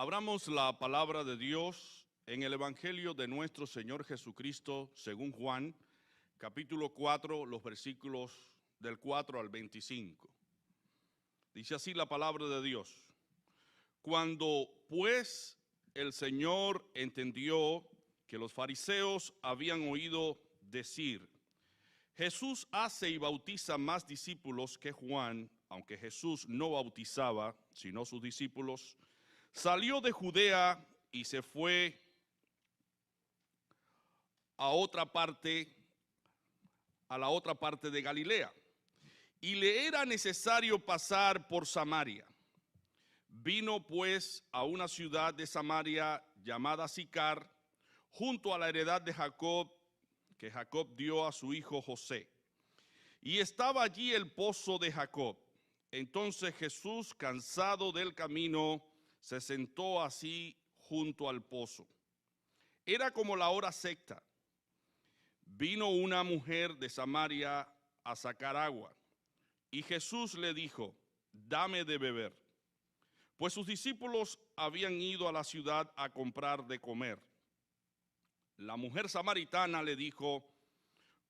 Abramos la palabra de Dios en el Evangelio de nuestro Señor Jesucristo, según Juan, capítulo 4, los versículos del 4 al 25. Dice así la palabra de Dios. Cuando pues el Señor entendió que los fariseos habían oído decir, Jesús hace y bautiza más discípulos que Juan, aunque Jesús no bautizaba, sino sus discípulos, salió de Judea y se fue a la otra parte de Galilea. Y le era necesario pasar por Samaria. Vino pues a una ciudad de Samaria llamada Sicar, junto a la heredad de Jacob, que Jacob dio a su hijo José. Y estaba allí el pozo de Jacob. Entonces Jesús, cansado del camino, se sentó así junto al pozo. Era como la hora sexta. Vino una mujer de Samaria a sacar agua. Y Jesús le dijo, dame de beber. Pues sus discípulos habían ido a la ciudad a comprar de comer. La mujer samaritana le dijo,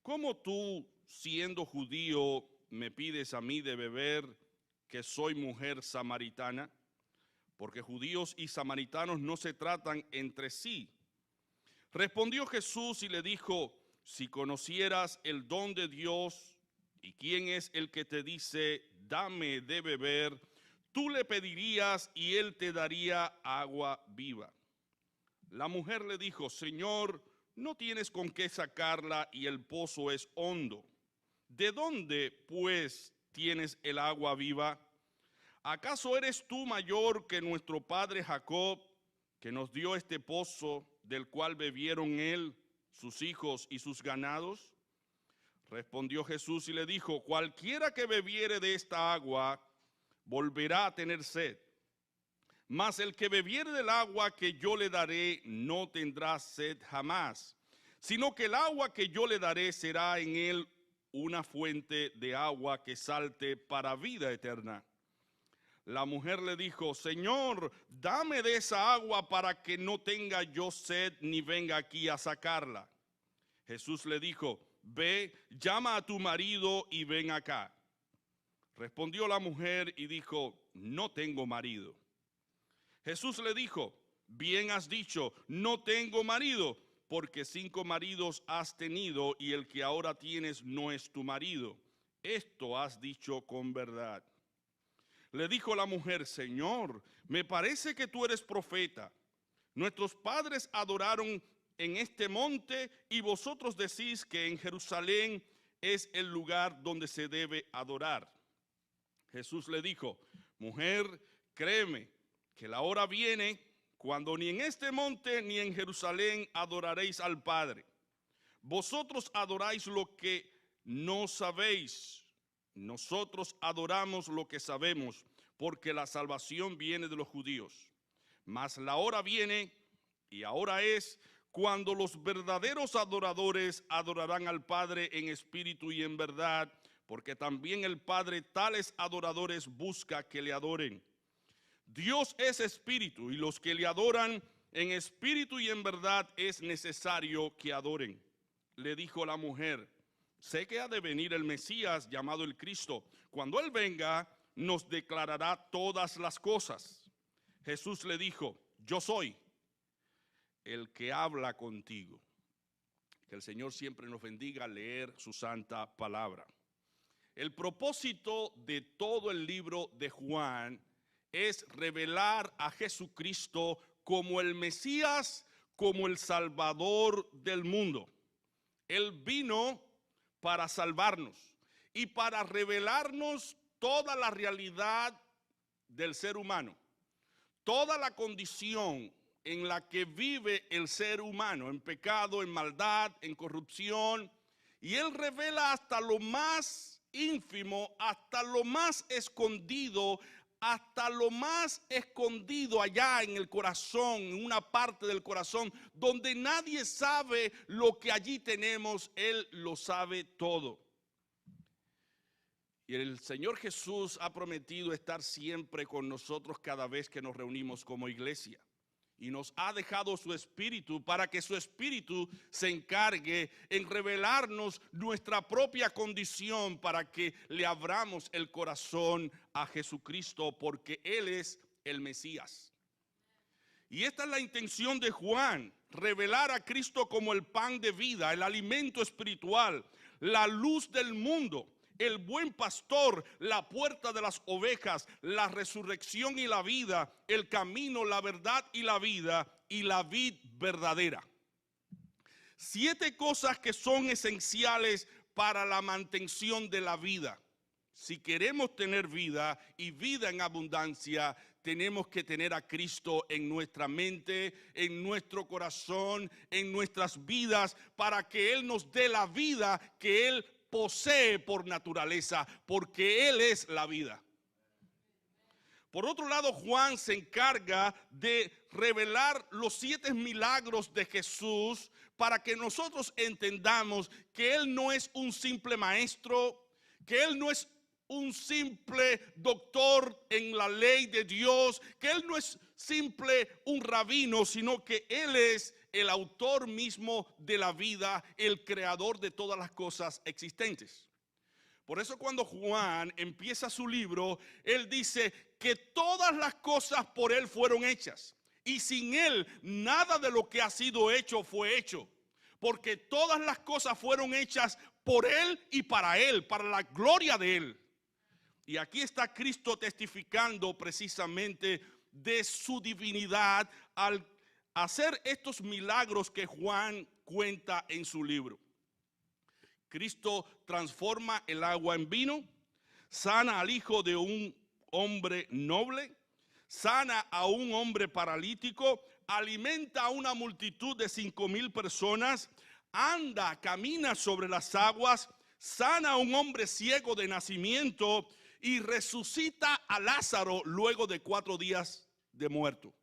¿cómo tú, siendo judío, me pides a mí de beber, que soy mujer samaritana? Porque judíos y samaritanos no se tratan entre sí. Respondió Jesús y le dijo, si conocieras el don de Dios y quién es el que te dice, dame de beber, tú le pedirías y él te daría agua viva. La mujer le dijo, Señor, no tienes con qué sacarla y el pozo es hondo. ¿De dónde, pues, tienes el agua viva? ¿Acaso eres tú mayor que nuestro padre Jacob, que nos dio este pozo, del cual bebieron él, sus hijos y sus ganados? Respondió Jesús y le dijo, cualquiera que bebiere de esta agua, volverá a tener sed. Mas el que bebiere del agua que yo le daré, no tendrá sed jamás, sino que el agua que yo le daré será en él una fuente de agua que salte para vida eterna. La mujer le dijo, Señor, dame de esa agua para que no tenga yo sed ni venga aquí a sacarla. Jesús le dijo, ve, llama a tu marido y ven acá. Respondió la mujer y dijo, no tengo marido. Jesús le dijo, bien has dicho, no tengo marido, porque 5 maridos has tenido y el que ahora tienes no es tu marido. Esto has dicho con verdad. Le dijo la mujer, Señor, me parece que tú eres profeta. Nuestros padres adoraron en este monte y vosotros decís que en Jerusalén es el lugar donde se debe adorar. Jesús le dijo, mujer, créeme que la hora viene cuando ni en este monte ni en Jerusalén adoraréis al Padre. Vosotros adoráis lo que no sabéis. Nosotros adoramos lo que sabemos, porque la salvación viene de los judíos. Mas la hora viene, y ahora es, cuando los verdaderos adoradores adorarán al Padre en espíritu y en verdad, porque también el Padre tales adoradores busca que le adoren. Dios es espíritu, y los que le adoran en espíritu y en verdad es necesario que adoren. Le dijo la mujer, sé que ha de venir el Mesías llamado el Cristo. Cuando Él venga, nos declarará todas las cosas. Jesús le dijo, yo soy el que habla contigo. Que el Señor siempre nos bendiga al leer su santa palabra. El propósito de todo el libro de Juan es revelar a Jesucristo como el Mesías, como el Salvador del mundo. Él vino para salvarnos y para revelarnos toda la realidad del ser humano, toda la condición en la que vive el ser humano, en pecado, en maldad, en corrupción, y Él revela hasta lo más ínfimo, hasta lo más escondido, allá en el corazón, en una parte del corazón, donde nadie sabe lo que allí tenemos, Él lo sabe todo. Y el Señor Jesús ha prometido estar siempre con nosotros cada vez que nos reunimos como iglesia. Y nos ha dejado su Espíritu para que su Espíritu se encargue en revelarnos nuestra propia condición para que le abramos el corazón a Jesucristo, porque Él es el Mesías. Y esta es la intención de Juan, revelar a Cristo como el pan de vida, el alimento espiritual, la luz del mundo, el buen pastor, la puerta de las ovejas, la resurrección y la vida, el camino, la verdad y la vid verdadera. 7 cosas que son esenciales para la mantención de la vida. Si queremos tener vida y vida en abundancia, tenemos que tener a Cristo en nuestra mente, en nuestro corazón, en nuestras vidas, para que Él nos dé la vida que Él posee por naturaleza, porque Él es la vida. Por otro lado, Juan se encarga de revelar los 7 milagros de Jesús para que nosotros entendamos que Él no es un simple maestro, que Él no es un simple doctor en la ley de Dios, que Él no es simple un rabino, sino que Él es el autor mismo de la vida, el creador de todas las cosas existentes. Por eso cuando Juan empieza su libro, él dice que todas las cosas por Él fueron hechas. Y sin Él, nada de lo que ha sido hecho fue hecho. Porque todas las cosas fueron hechas por Él y para la gloria de Él. Y aquí está Cristo testificando precisamente de su divinidad al hacer estos milagros que Juan cuenta en su libro. Cristo transforma el agua en vino, sana al hijo de un hombre noble, sana a un hombre paralítico, alimenta a una multitud de 5,000 personas, camina sobre las aguas, sana a un hombre ciego de nacimiento y resucita a Lázaro luego de 4 días de muerto.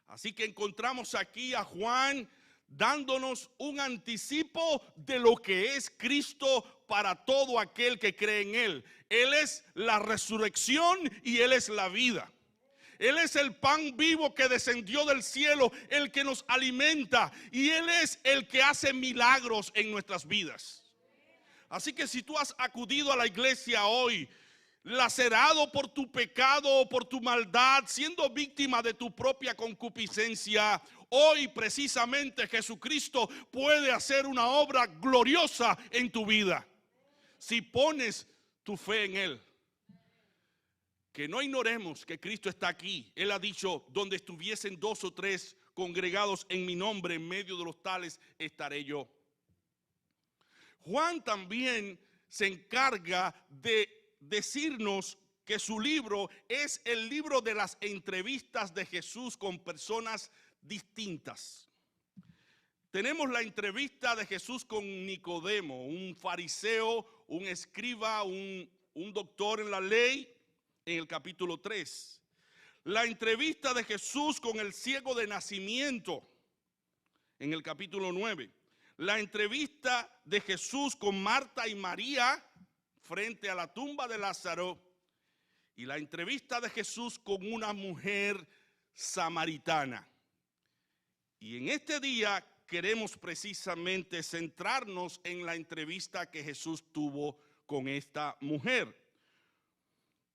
Así que encontramos aquí a Juan dándonos un anticipo de lo que es Cristo para todo aquel que cree en Él. Él es la resurrección y Él es la vida. Él es el pan vivo que descendió del cielo, el que nos alimenta, y Él es el que hace milagros en nuestras vidas. Así que si tú has acudido a la iglesia hoy, lacerado por tu pecado o por tu maldad, siendo víctima de tu propia concupiscencia, hoy precisamente Jesucristo puede hacer una obra gloriosa en tu vida. Si pones tu fe en Él. Que no ignoremos que Cristo está aquí. Él ha dicho, donde estuviesen 2 o 3 congregados en mi nombre, en medio de los tales estaré yo. Juan también se encarga de decirnos que su libro es el libro de las entrevistas de Jesús con personas distintas. Tenemos la entrevista de Jesús con Nicodemo, un fariseo, un escriba, un doctor en la ley, en el capítulo 3. La entrevista de Jesús con el ciego de nacimiento, en el capítulo 9. La entrevista de Jesús con Marta y María frente a la tumba de Lázaro, y la entrevista de Jesús con una mujer samaritana. Y en este día queremos precisamente centrarnos en la entrevista que Jesús tuvo con esta mujer.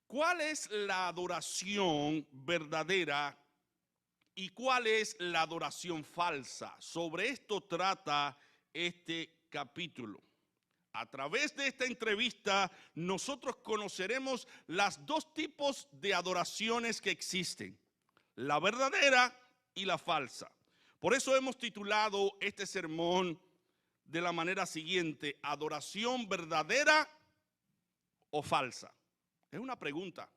¿Cuál es la adoración verdadera y cuál es la adoración falsa? Sobre esto trata este capítulo. A través de esta entrevista nosotros conoceremos las 2 tipos de adoraciones que existen, la verdadera y la falsa. Por eso hemos titulado este sermón de la manera siguiente: ¿adoración verdadera o falsa? Es una pregunta.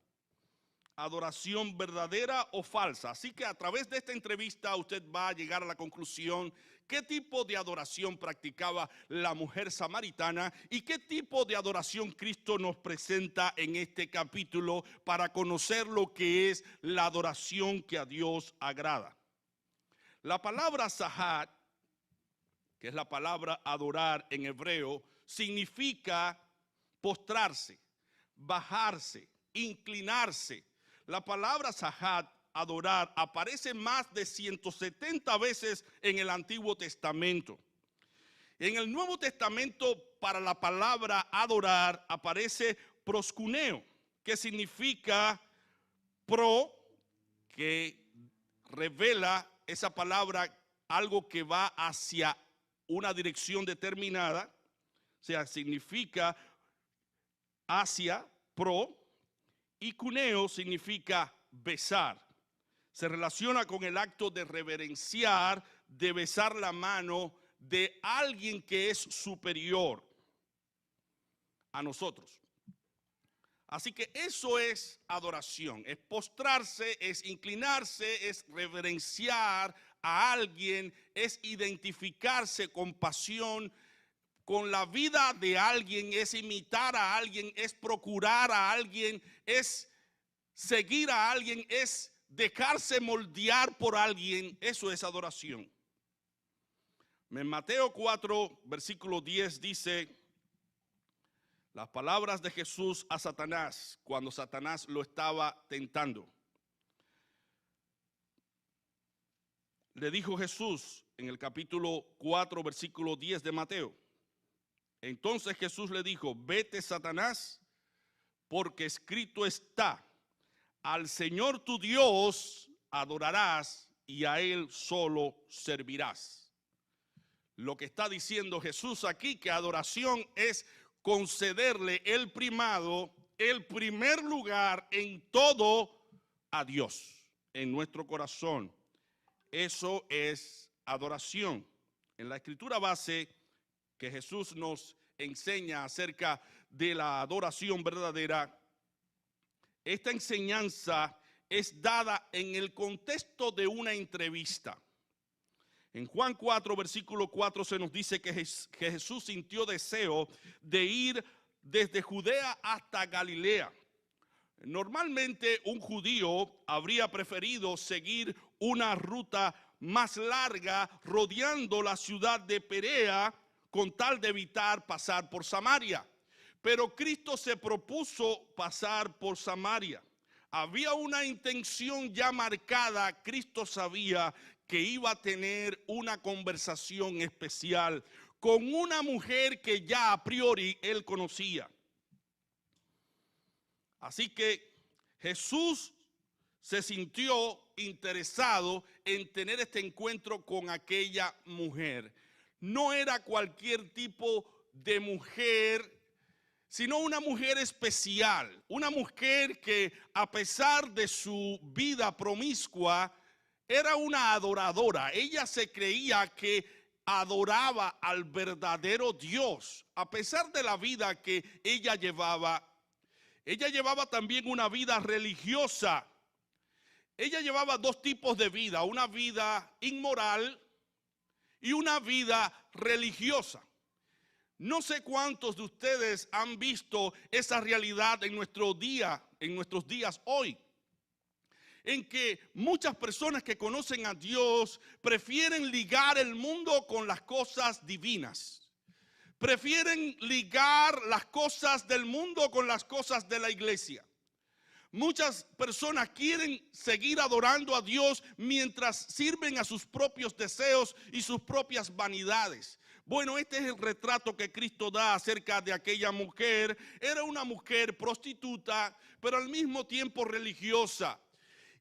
¿Adoración verdadera o falsa? Así que a través de esta entrevista usted va a llegar a la conclusión qué tipo de adoración practicaba la mujer samaritana y qué tipo de adoración Cristo nos presenta en este capítulo para conocer lo que es la adoración que a Dios agrada. La palabra sahat, que es la palabra adorar en hebreo, significa postrarse, bajarse, inclinarse. La palabra sajat, adorar, aparece más de 170 veces en el Antiguo Testamento. En el Nuevo Testamento, para la palabra adorar, aparece proskuneo, que significa pro, que revela esa palabra algo que va hacia una dirección determinada, o sea, significa hacia, pro, y cuneo significa besar. Se relaciona con el acto de reverenciar, de besar la mano de alguien que es superior a nosotros. Así que eso es adoración, es postrarse, es inclinarse, es reverenciar a alguien, es identificarse con pasión con la vida de alguien, es imitar a alguien, es procurar a alguien, es seguir a alguien, es dejarse moldear por alguien. Eso es adoración. En Mateo 4, versículo 10 dice las palabras de Jesús a Satanás cuando Satanás lo estaba tentando. Le dijo Jesús en el capítulo 4, versículo 10 de Mateo. Entonces Jesús le dijo: vete, Satanás, porque escrito está: al Señor tu Dios adorarás y a Él solo servirás. Lo que está diciendo Jesús aquí, que adoración es concederle el primado, el primer lugar en todo a Dios, en nuestro corazón. Eso es adoración. En la escritura base que Jesús nos enseña acerca de la adoración verdadera, esta enseñanza es dada en el contexto de una entrevista. En Juan 4, versículo 4 se nos dice que Jesús sintió deseo de ir desde Judea hasta Galilea. Normalmente un judío habría preferido seguir una ruta más larga rodeando la ciudad de Perea con tal de evitar pasar por Samaria. Pero Cristo se propuso pasar por Samaria. Había una intención ya marcada. Cristo sabía que iba a tener una conversación especial con una mujer que ya a priori él conocía. Así que Jesús se sintió interesado en tener este encuentro con aquella mujer. No era cualquier tipo de mujer, sino una mujer especial, una mujer que a pesar de su vida promiscua, era una adoradora. Ella se creía que adoraba al verdadero Dios, a pesar de la vida que ella llevaba. Ella llevaba también una vida religiosa. Ella llevaba dos tipos de vida, una vida inmoral y una vida religiosa. No sé cuántos de ustedes han visto esa realidad en nuestros días hoy, en que muchas personas que conocen a Dios prefieren ligar el mundo con las cosas divinas. Prefieren ligar las cosas del mundo con las cosas de la iglesia. Muchas personas quieren seguir adorando a Dios mientras sirven a sus propios deseos y sus propias vanidades. Bueno, este es el retrato que Cristo da acerca de aquella mujer. Era una mujer prostituta, pero al mismo tiempo religiosa.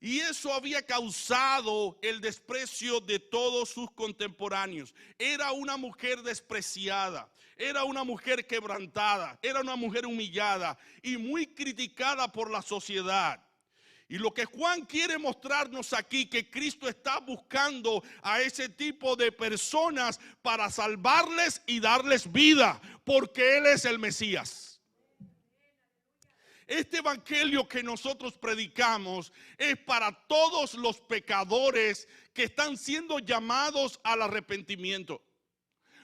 Y eso había causado el desprecio de todos sus contemporáneos. Era una mujer despreciada, era una mujer quebrantada, era una mujer humillada y muy criticada por la sociedad. Y lo que Juan quiere mostrarnos aquí, que Cristo está buscando a ese tipo de personas para salvarles y darles vida, porque Él es el Mesías. Este evangelio que nosotros predicamos es para todos los pecadores que están siendo llamados al arrepentimiento.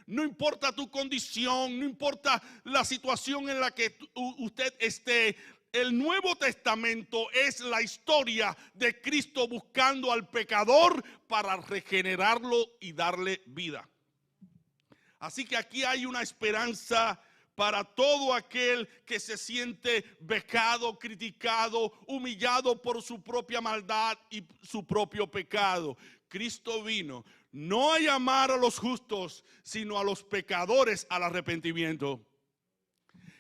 No importa tu condición, no importa la situación en la que usted esté. El Nuevo Testamento es la historia de Cristo buscando al pecador para regenerarlo y darle vida. Así que aquí hay una esperanza para todo aquel que se siente vejado, criticado, humillado por su propia maldad y su propio pecado. Cristo vino no a llamar a los justos, sino a los pecadores al arrepentimiento.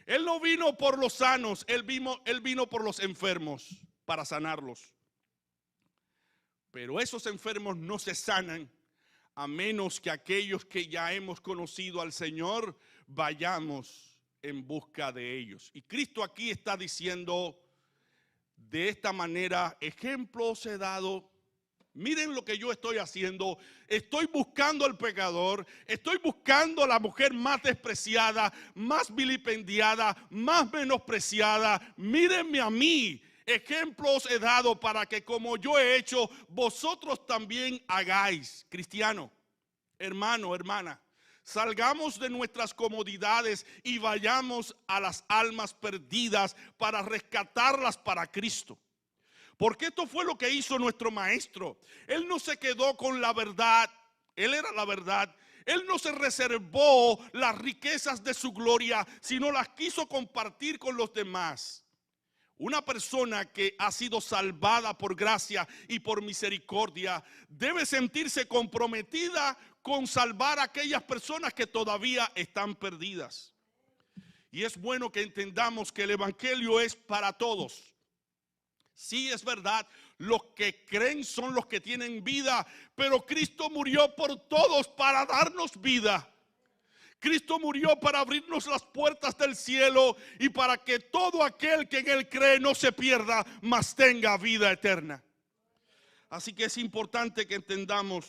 Él no vino por los sanos, Él vino por los enfermos para sanarlos. Pero esos enfermos no se sanan a menos que aquellos que ya hemos conocido al Señor vayamos en busca de ellos. Y Cristo aquí está diciendo de esta manera: ejemplos he dado. Miren lo que yo estoy haciendo. Estoy buscando al pecador. Estoy buscando a la mujer más despreciada, más vilipendiada, más menospreciada. Mírenme a mí. Ejemplos he dado para que como yo he hecho, vosotros también hagáis. Cristiano, hermano, hermana, salgamos de nuestras comodidades y vayamos a las almas perdidas para rescatarlas para Cristo. Porque esto fue lo que hizo nuestro maestro. Él no se quedó con la verdad. Él era la verdad. Él no se reservó las riquezas de su gloria, sino las quiso compartir con los demás. Una persona que ha sido salvada por gracia y por misericordia debe sentirse comprometida con salvar a aquellas personas que todavía están perdidas. Y es bueno que entendamos que el evangelio es para todos. Sí, es verdad, los que creen son los que tienen vida, pero Cristo murió por todos para darnos vida. Cristo murió para abrirnos las puertas del cielo y para que todo aquel que en Él cree no se pierda, mas tenga vida eterna. Así que es importante que entendamos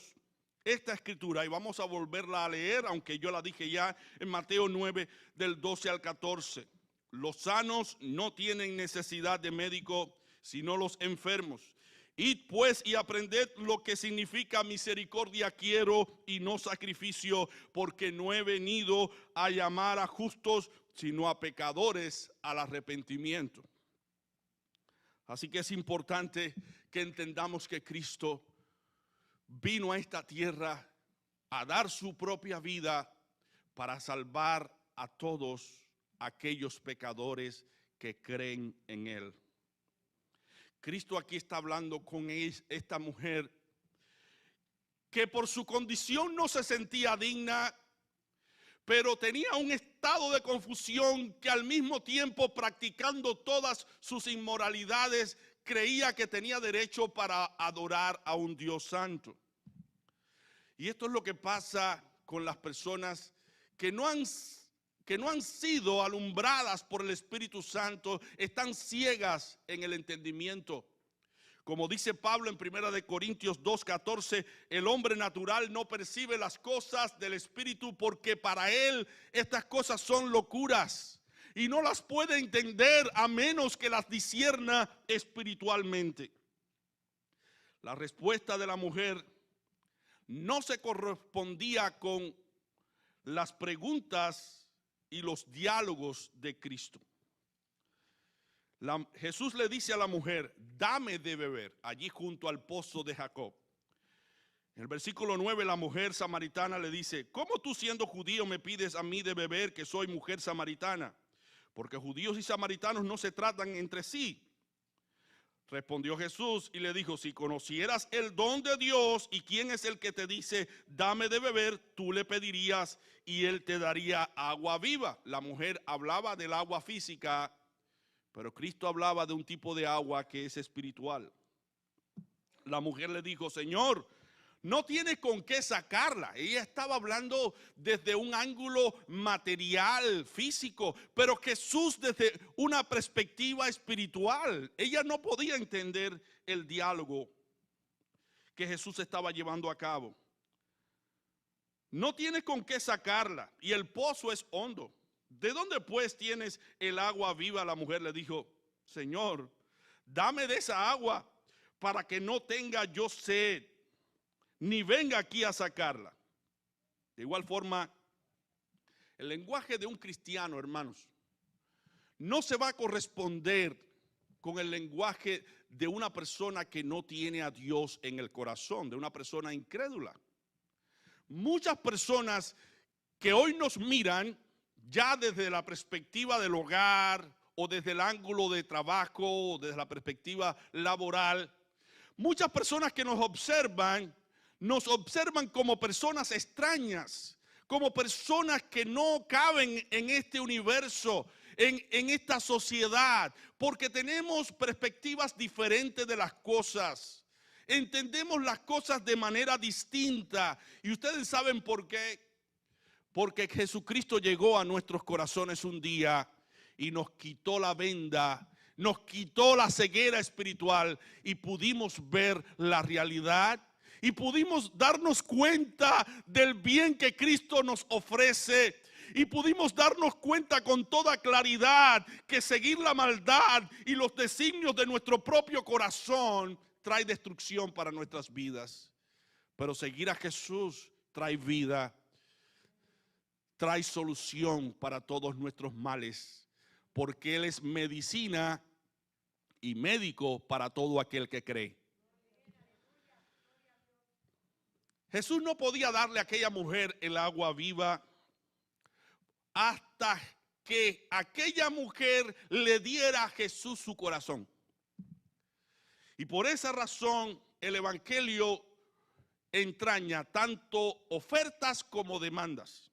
esta escritura y vamos a volverla a leer, aunque yo la dije ya en Mateo 9 del 12 al 14. Los sanos no tienen necesidad de médico, sino los enfermos. Id pues y aprended lo que significa misericordia quiero y no sacrificio, porque no he venido a llamar a justos, sino a pecadores al arrepentimiento. Así que es importante que entendamos que Cristo vino a esta tierra a dar su propia vida para salvar a todos aquellos pecadores que creen en Él. Cristo aquí está hablando con esta mujer que por su condición no se sentía digna, pero tenía un estado de confusión que al mismo tiempo, practicando todas sus inmoralidades, creía que tenía derecho para adorar a un Dios santo. Y esto es lo que pasa con las personas que no han sido alumbradas por el Espíritu Santo, están ciegas en el entendimiento. Como dice Pablo en 1 Corintios 2:14, el hombre natural no percibe las cosas del Espíritu porque para él estas cosas son locuras y no las puede entender a menos que las discierna espiritualmente. La respuesta de la mujer no se correspondía con las preguntas y los diálogos de Cristo. Jesús le dice a la mujer: dame de beber, allí junto al pozo de Jacob. En el versículo 9 la mujer samaritana le dice: ¿cómo tú siendo judío me pides a mí de beber, que soy mujer samaritana? Porque judíos y samaritanos no se tratan entre sí. Respondió Jesús y le dijo: si conocieras el don de Dios y quién es el que te dice dame de beber, tú le pedirías y él te daría agua viva. La mujer hablaba del agua física, pero Cristo hablaba de un tipo de agua que es espiritual. La mujer le dijo: Señor, no tiene con qué sacarla. Ella estaba hablando desde un ángulo material, físico, pero Jesús desde una perspectiva espiritual. Ella no podía entender el diálogo que Jesús estaba llevando a cabo. No tiene con qué sacarla y el pozo es hondo. ¿De dónde pues tienes el agua viva? La mujer le dijo: Señor, dame de esa agua para que no tenga yo sed, ni venga aquí a sacarla. De igual forma, el lenguaje de un cristiano, hermanos, no se va a corresponder con el lenguaje de una persona que no tiene a Dios en el corazón, de una persona incrédula. Muchas personas que hoy nos miran ya desde la perspectiva del hogar o desde el ángulo de trabajo o desde la perspectiva laboral, muchas personas que nos observan como personas extrañas, como personas que no caben en este universo, en esta sociedad, porque tenemos perspectivas diferentes de las cosas. Entendemos las cosas de manera distinta. Y ustedes saben por qué. Porque Jesucristo llegó a nuestros corazones un día y nos quitó la venda, nos quitó la ceguera espiritual y pudimos ver la realidad y pudimos darnos cuenta del bien que Cristo nos ofrece. Y pudimos darnos cuenta con toda claridad que seguir la maldad y los designios de nuestro propio corazón trae destrucción para nuestras vidas. Pero seguir a Jesús trae vida, trae solución para todos nuestros males, porque Él es medicina y médico para todo aquel que cree. Jesús no podía darle a aquella mujer el agua viva hasta que aquella mujer le diera a Jesús su corazón. Y por esa razón el evangelio entraña tanto ofertas como demandas.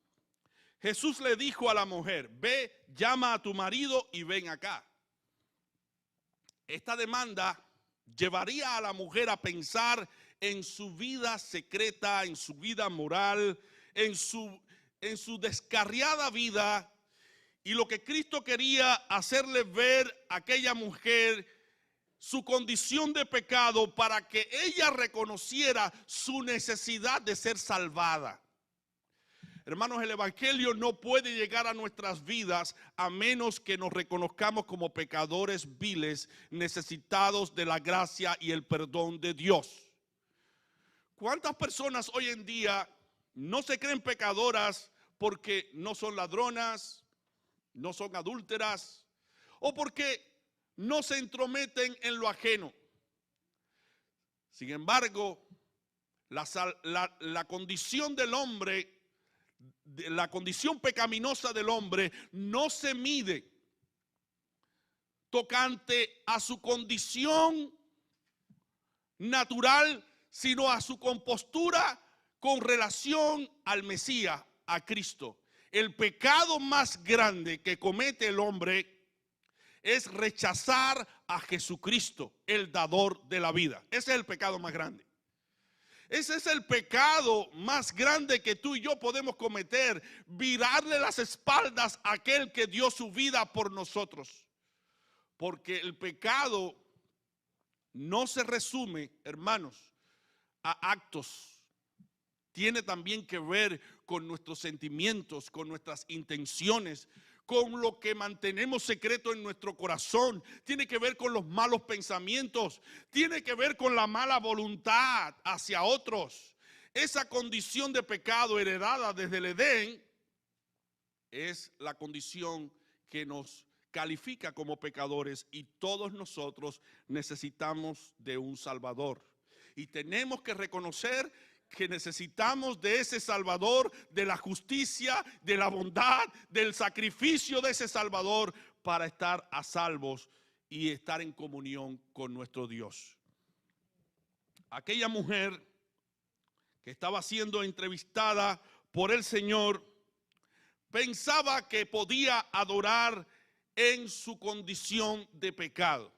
Jesús le dijo a la mujer: ve, llama a tu marido y ven acá. Esta demanda llevaría a la mujer a pensar en su vida secreta, en su vida moral, en su descarriada vida. Y lo que Cristo quería hacerle ver a aquella mujer, su condición de pecado, para que ella reconociera su necesidad de ser salvada. Hermanos, el evangelio no puede llegar a nuestras vidas a menos que nos reconozcamos como pecadores viles, necesitados de la gracia y el perdón de Dios. ¿Cuántas personas hoy en día no se creen pecadoras porque no son ladronas, no son adúlteras, o porque no se entrometen en lo ajeno? Sin embargo, la condición del hombre, la condición pecaminosa del hombre no se mide tocante a su condición natural, sino a su compostura con relación al Mesías, a Cristo. El pecado más grande que comete el hombre es rechazar a Jesucristo, el dador de la vida. Ese es el pecado más grande. Ese es el pecado más grande que tú y yo podemos cometer: virarle las espaldas a aquel que dio su vida por nosotros. Porque el pecado no se resume, hermanos, a actos. Tiene también que ver con nuestros sentimientos, con nuestras intenciones, con lo que mantenemos secreto en nuestro corazón. Tiene que ver con los malos pensamientos, tiene que ver con la mala voluntad hacia otros. Esa condición de pecado heredada desde el Edén es la condición que nos califica como pecadores, y todos nosotros necesitamos de un Salvador. Y tenemos que reconocer que necesitamos de ese Salvador, de la justicia, de la bondad, del sacrificio de ese Salvador, para estar a salvos y estar en comunión con nuestro Dios. Aquella mujer que estaba siendo entrevistada por el Señor pensaba que podía adorar en su condición de pecado.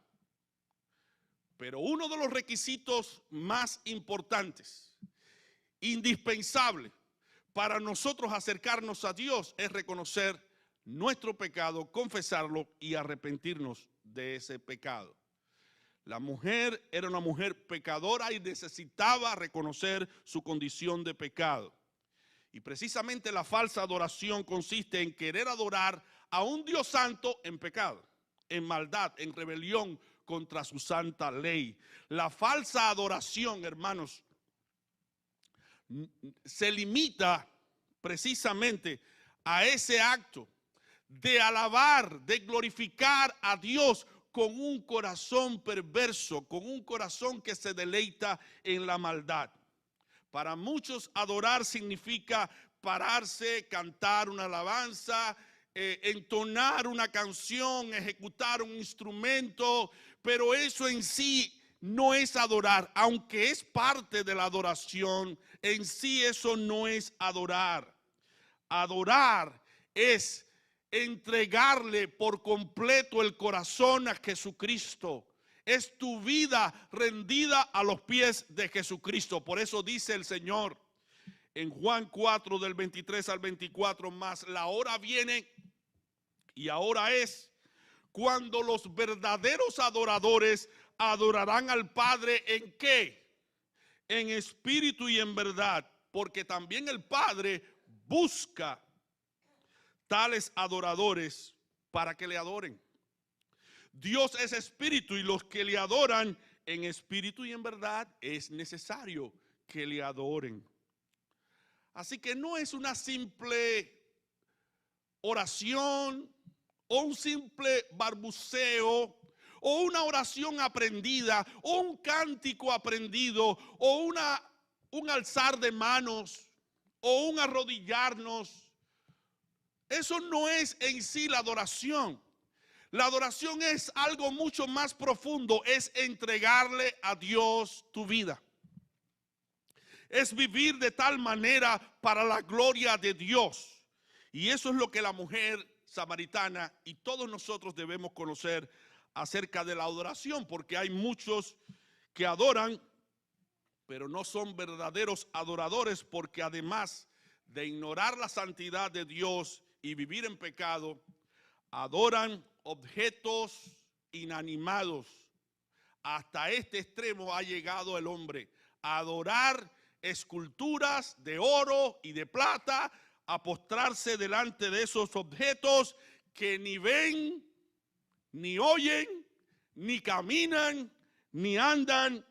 Pero uno de los requisitos más importantes, indispensable para nosotros acercarnos a Dios, es reconocer nuestro pecado, confesarlo y arrepentirnos de ese pecado. La mujer era una mujer pecadora y necesitaba reconocer su condición de pecado. Y precisamente la falsa adoración consiste en querer adorar a un Dios santo en pecado, en maldad, en rebelión contra su santa ley. La falsa adoración, hermanos, se limita precisamente a ese acto de alabar, de glorificar a Dios con un corazón perverso, con un corazón que se deleita en la maldad. Para muchos, adorar significa pararse, cantar una alabanza, entonar una canción, ejecutar un instrumento, pero eso en sí no es adorar, aunque es parte de la adoración, en sí eso no es adorar. Adorar es entregarle por completo el corazón a Jesucristo. Es tu vida rendida a los pies de Jesucristo. Por eso dice el Señor en Juan 4 del 23 al 24, más la hora viene y ahora es cuando los verdaderos adoradores adorarán al Padre ¿en qué? En espíritu y en verdad, porque también el Padre busca tales adoradores para que le adoren. Dios es espíritu y los que le adoran en espíritu y en verdad es necesario que le adoren. Así que no es una simple oración o un simple barbuceo o una oración aprendida o un cántico aprendido o un alzar de manos o un arrodillarnos. Eso no es en sí la adoración. La adoración es algo mucho más profundo, es entregarle a Dios tu vida. Es vivir de tal manera para la gloria de Dios. Y eso es lo que la mujer samaritana y todos nosotros debemos conocer acerca de la adoración, porque hay muchos que adoran, pero no son verdaderos adoradores, porque además de ignorar la santidad de Dios y vivir en pecado, adoran objetos inanimados. Hasta este extremo ha llegado el hombre, a adorar esculturas de oro y de plata, a postrarse delante de esos objetos que ni ven, ni oyen, ni caminan, ni andan.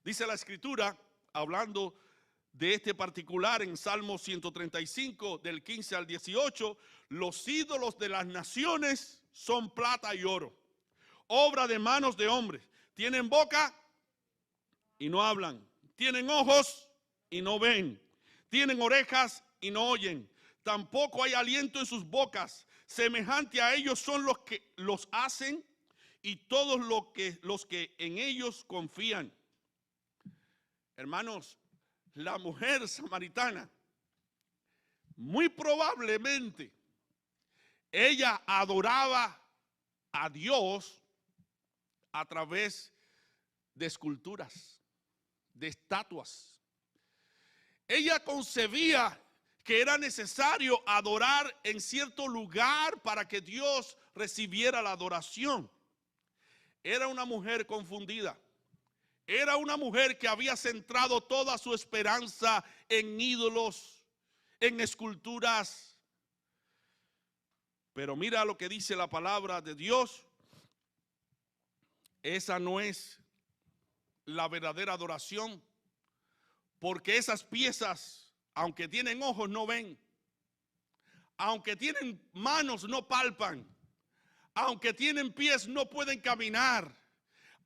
Dice la Escritura, hablando de este particular en Salmo 135, del 15 al 18, los ídolos de las naciones son plata y oro, obra de manos de hombres. Tienen boca y no hablan, tienen ojos y no ven, tienen orejas y no oyen, tampoco hay aliento en sus bocas. Semejante a ellos son los que los hacen y todos los que en ellos confían. Hermanos, la mujer samaritana, muy probablemente, ella adoraba a Dios a través de esculturas, de estatuas. Ella concebía que era necesario adorar en cierto lugar para que Dios recibiera la adoración. Era una mujer confundida. Era una mujer que había centrado toda su esperanza en ídolos, en esculturas. Pero mira lo que dice la palabra de Dios. Esa no es la verdadera adoración, porque esas piezas, aunque tienen ojos, no ven. Aunque tienen manos, no palpan. Aunque tienen pies, no pueden caminar.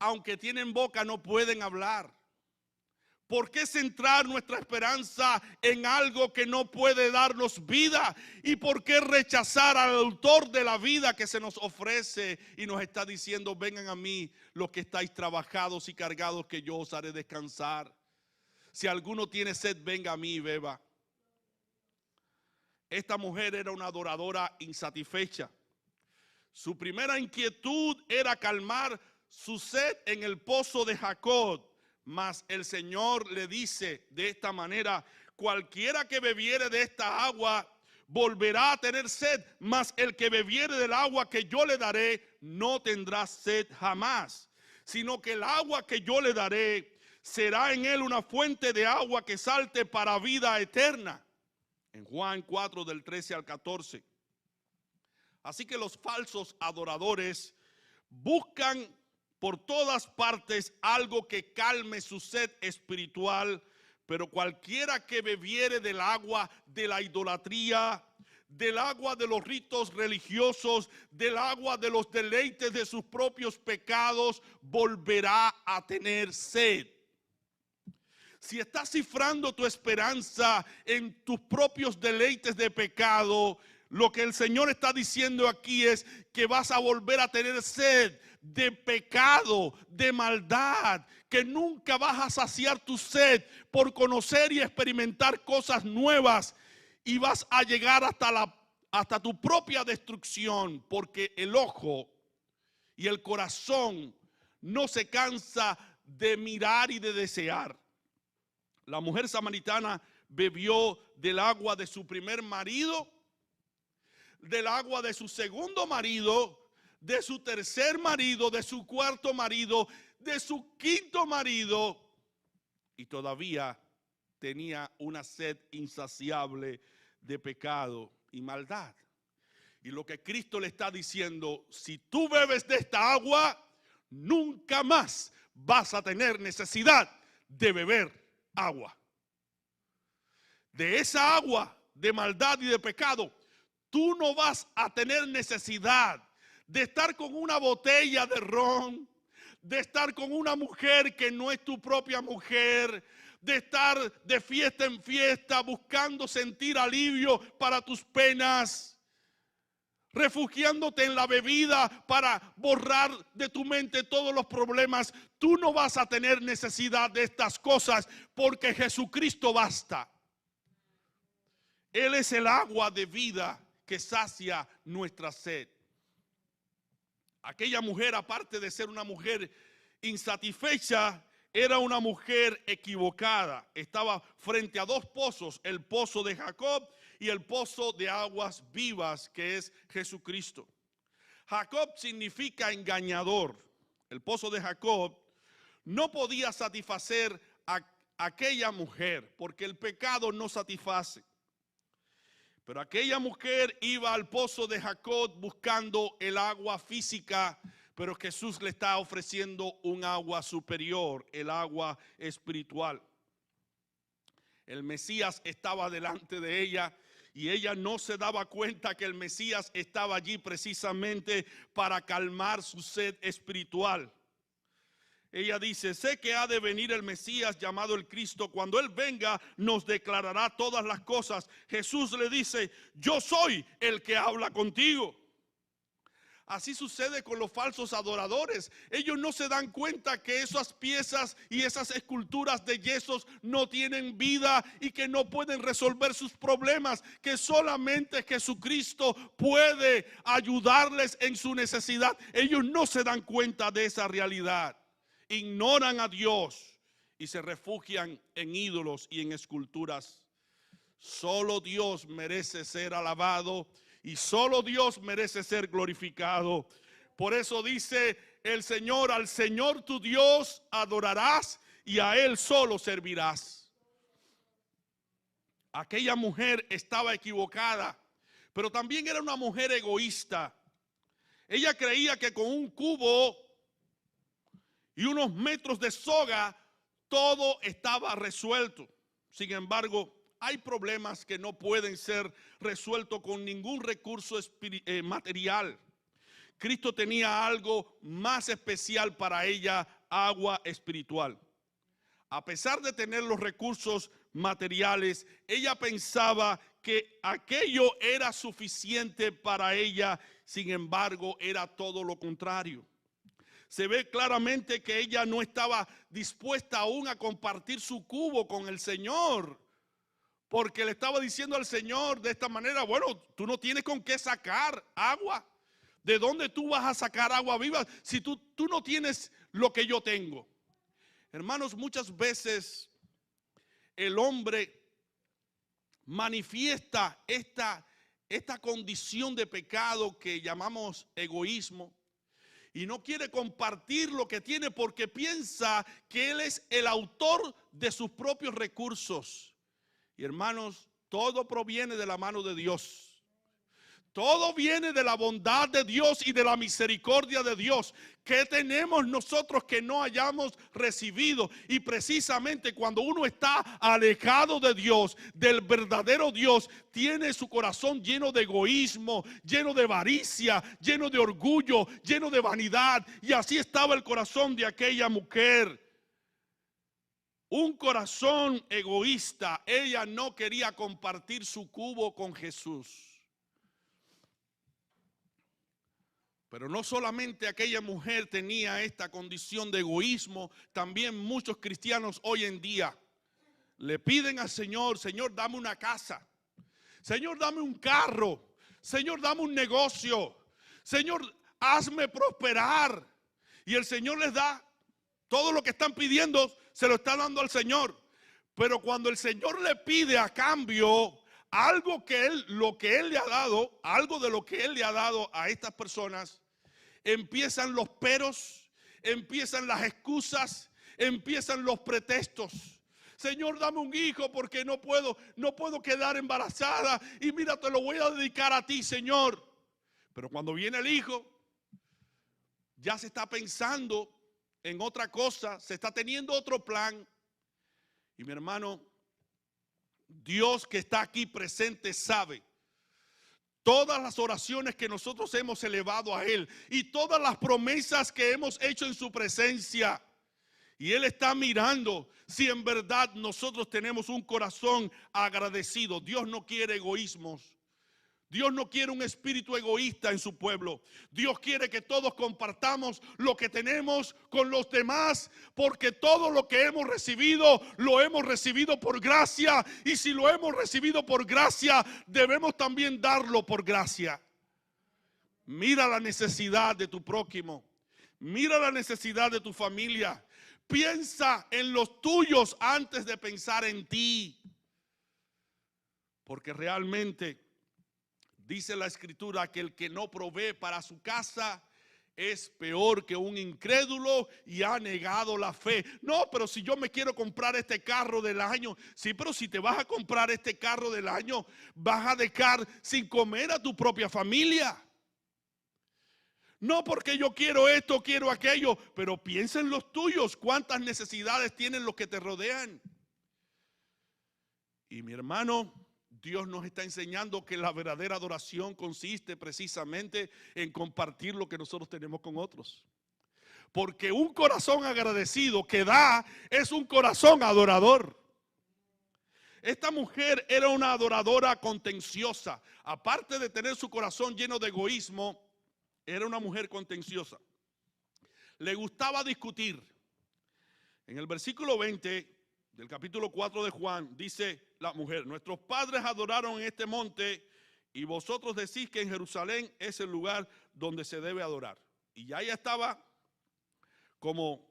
Aunque tienen boca, no pueden hablar. ¿Por qué centrar nuestra esperanza en algo que no puede darnos vida? ¿Y por qué rechazar al autor de la vida que se nos ofrece y nos está diciendo: vengan a mí los que estáis trabajados y cargados, que yo os haré descansar? Si alguno tiene sed, venga a mí y beba. Esta mujer era una adoradora insatisfecha. Su primera inquietud era calmar su sed en el pozo de Jacob, mas el Señor le dice de esta manera: cualquiera que bebiere de esta agua volverá a tener sed, mas el que bebiere del agua que yo le daré no tendrá sed jamás, sino que el agua que yo le daré será en él una fuente de agua que salte para vida eterna. En Juan 4 del 13 al 14. Así que los falsos adoradores buscan por todas partes algo que calme su sed espiritual, pero cualquiera que bebiere del agua de la idolatría, del agua de los ritos religiosos, del agua de los deleites de sus propios pecados, volverá a tener sed. Si estás cifrando tu esperanza en tus propios deleites de pecado, Lo que el Señor está diciendo aquí es que vas a volver a tener sed de pecado, de maldad, que nunca vas a saciar tu sed por conocer y experimentar cosas nuevas, y vas a llegar hasta tu propia destrucción, porque el ojo y el corazón no se cansa de mirar y de desear. La mujer samaritana bebió del agua de su primer marido, del agua de su segundo marido, de su tercer marido, de su cuarto marido, de su quinto marido, y todavía tenía una sed insaciable de pecado y maldad. Y lo que Cristo le está diciendo: si tú bebes de esta agua, nunca más vas a tener necesidad de beber agua. De esa agua de maldad y de pecado, tú no vas a tener necesidad de estar con una botella de ron, de estar con una mujer que no es tu propia mujer, de estar de fiesta en fiesta buscando sentir alivio para tus penas, refugiándote en la bebida para borrar de tu mente todos los problemas. Tú no vas a tener necesidad de estas cosas, porque Jesucristo basta. Él es el agua de vida que sacia nuestra sed. Aquella mujer, aparte de ser una mujer insatisfecha, era una mujer equivocada. Estaba frente a dos pozos: el pozo de Jacob y el pozo de aguas vivas, que es Jesucristo. Jacob significa engañador. El pozo de Jacob no podía satisfacer a aquella mujer, porque el pecado no satisface. Pero aquella mujer iba al pozo de Jacob buscando el agua física, pero Jesús le está ofreciendo un agua superior, el agua espiritual. El Mesías estaba delante de ella, y ella no se daba cuenta que el Mesías estaba allí precisamente para calmar su sed espiritual. Ella dice: sé que ha de venir el Mesías llamado el Cristo. Cuando Él venga, nos declarará todas las cosas. Jesús le dice: yo soy el que habla contigo. Así sucede con los falsos adoradores. Ellos no se dan cuenta que esas piezas y esas esculturas de yesos no tienen vida y que no pueden resolver sus problemas, que solamente Jesucristo puede ayudarles en su necesidad. Ellos no se dan cuenta de esa realidad. Ignoran a Dios y se refugian en ídolos y en esculturas. Solo Dios merece ser alabado y solo Dios merece ser glorificado. Por eso dice el Señor: al Señor tu Dios adorarás y a Él solo servirás. Aquella mujer estaba equivocada, pero también era una mujer egoísta. Ella creía que con un cubo y unos metros de soga todo estaba resuelto. Sin embargo, hay problemas que no pueden ser resueltos con ningún recurso material. Cristo tenía algo más especial para ella: agua espiritual. A pesar de tener los recursos materiales, ella pensaba que aquello era suficiente para ella. Sin embargo, era todo lo contrario. Se ve claramente que ella no estaba dispuesta aún a compartir su cubo con el Señor, porque le estaba diciendo al Señor de esta manera: bueno, tú no tienes con qué sacar agua. ¿De dónde tú vas a sacar agua viva si tú no tienes lo que yo tengo? Hermanos, muchas veces el hombre manifiesta esta condición de pecado que llamamos egoísmo, y no quiere compartir lo que tiene porque piensa que él es el autor de sus propios recursos. Y hermanos, todo proviene de la mano de Dios. Todo viene de la bondad de Dios y de la misericordia de Dios. ¿Qué tenemos nosotros que no hayamos recibido? Y precisamente cuando uno está alejado de Dios, del verdadero Dios, tiene su corazón lleno de egoísmo, lleno de avaricia, lleno de orgullo, lleno de vanidad. Y así estaba el corazón de aquella mujer. Un corazón egoísta. Ella no quería compartir su cubo con Jesús. Pero no solamente aquella mujer tenía esta condición de egoísmo, también muchos cristianos hoy en día le piden al Señor: Señor, dame una casa, Señor, dame un carro, Señor, dame un negocio, Señor, hazme prosperar. Y el Señor les da todo lo que están pidiendo, se lo está dando al Señor. Pero cuando el Señor le pide a cambio algo lo que Él le ha dado, algo de lo que Él le ha dado a estas personas, empiezan los peros, empiezan las excusas, empiezan los pretextos. Señor, dame un hijo porque no puedo quedar embarazada, y mira, te lo voy a dedicar a ti, Señor. Pero cuando viene el hijo, ya se está pensando en otra cosa, se está teniendo otro plan. Y mi hermano, Dios que está aquí presente sabe todas las oraciones que nosotros hemos elevado a Él y todas las promesas que hemos hecho en su presencia. Y Él está mirando si en verdad nosotros tenemos un corazón agradecido. Dios no quiere egoísmos. Dios no quiere un espíritu egoísta en su pueblo. Dios quiere que todos compartamos lo que tenemos con los demás, porque todo lo que hemos recibido, lo hemos recibido por gracia. Y si lo hemos recibido por gracia, debemos también darlo por gracia. Mira la necesidad de tu prójimo. Mira la necesidad de tu familia. Piensa en los tuyos antes de pensar en ti. Porque realmente dice la Escritura que el que no provee para su casa es peor que un incrédulo y ha negado la fe. No, pero si yo me quiero comprar este carro del año. Sí, pero si te vas a comprar este carro del año, vas a dejar sin comer a tu propia familia. No porque yo quiero esto, quiero aquello, pero piensa en los tuyos. ¿Cuántas necesidades tienen los que te rodean? Y mi hermano, Dios nos está enseñando que la verdadera adoración consiste precisamente en compartir lo que nosotros tenemos con otros. Porque un corazón agradecido que da es un corazón adorador. Esta mujer era una adoradora contenciosa. Aparte de tener su corazón lleno de egoísmo, era una mujer contenciosa. Le gustaba discutir. En el versículo 20 del capítulo 4 de Juan, dice la mujer: nuestros padres adoraron en este monte y vosotros decís que en Jerusalén es el lugar donde se debe adorar. Y ya ella estaba como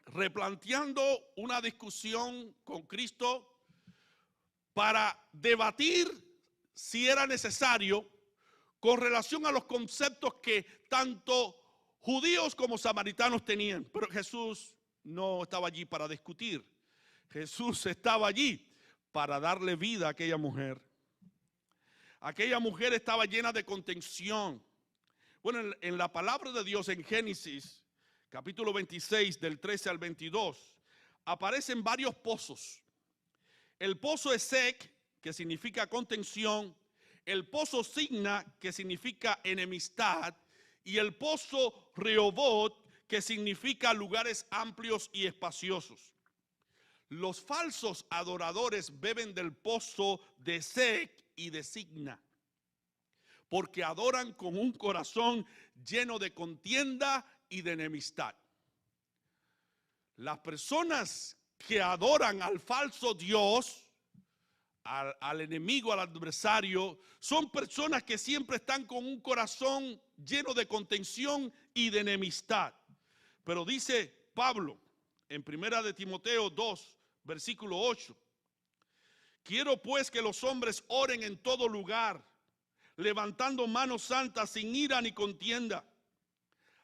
replanteando una discusión con Cristo para debatir si era necesario con relación a los conceptos que tanto judíos como samaritanos tenían. Pero Jesús no estaba allí para discutir. Jesús estaba allí para darle vida a aquella mujer. Aquella mujer estaba llena de contención. Bueno, en la palabra de Dios en Génesis, capítulo 26, del 13 al 22, aparecen varios pozos. El pozo Esek, que significa contención, el pozo Signa, que significa enemistad, y el pozo Rehobot, que significa lugares amplios y espaciosos. Los falsos adoradores beben del pozo de Esek y de Signa, porque adoran con un corazón lleno de contienda y de enemistad. Las personas que adoran al falso Dios, al enemigo, al adversario, son personas que siempre están con un corazón lleno de contención y de enemistad. Pero dice Pablo en 1 de Timoteo 2, versículo 8: quiero pues que los hombres oren en todo lugar, levantando manos santas sin ira ni contienda.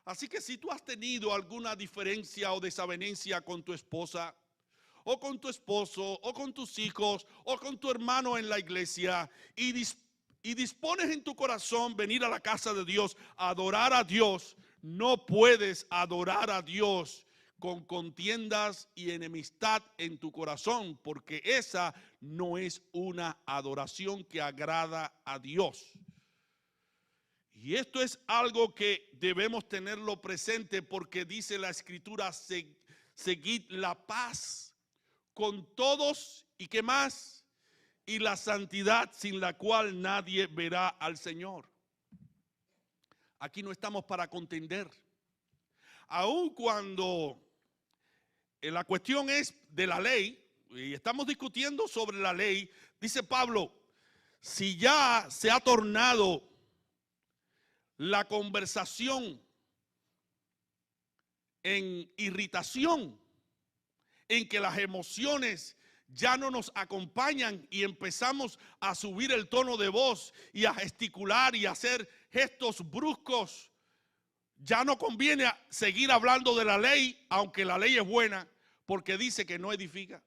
Así que si tú has tenido alguna diferencia o desavenencia con tu esposa, o con tu esposo, o con tus hijos, o con tu hermano en la iglesia, y dispones en tu corazón venir a la casa de Dios, a adorar a Dios, no puedes adorar a Dios con contiendas y enemistad en tu corazón, porque esa no es una adoración que agrada a Dios. Y esto es algo que debemos tenerlo presente, porque dice la Escritura: seguid la paz con todos, y qué más, y la santidad, sin la cual nadie verá al Señor. Aquí no estamos para contender. Aun cuando la cuestión es de la ley, y estamos discutiendo sobre la ley, dice Pablo, si ya se ha tornado la conversación en irritación, en que las emociones ya no nos acompañan y empezamos a subir el tono de voz y a gesticular y a hacer gestos bruscos, ya no conviene seguir hablando de la ley, aunque la ley es buena, porque dice que no edifica.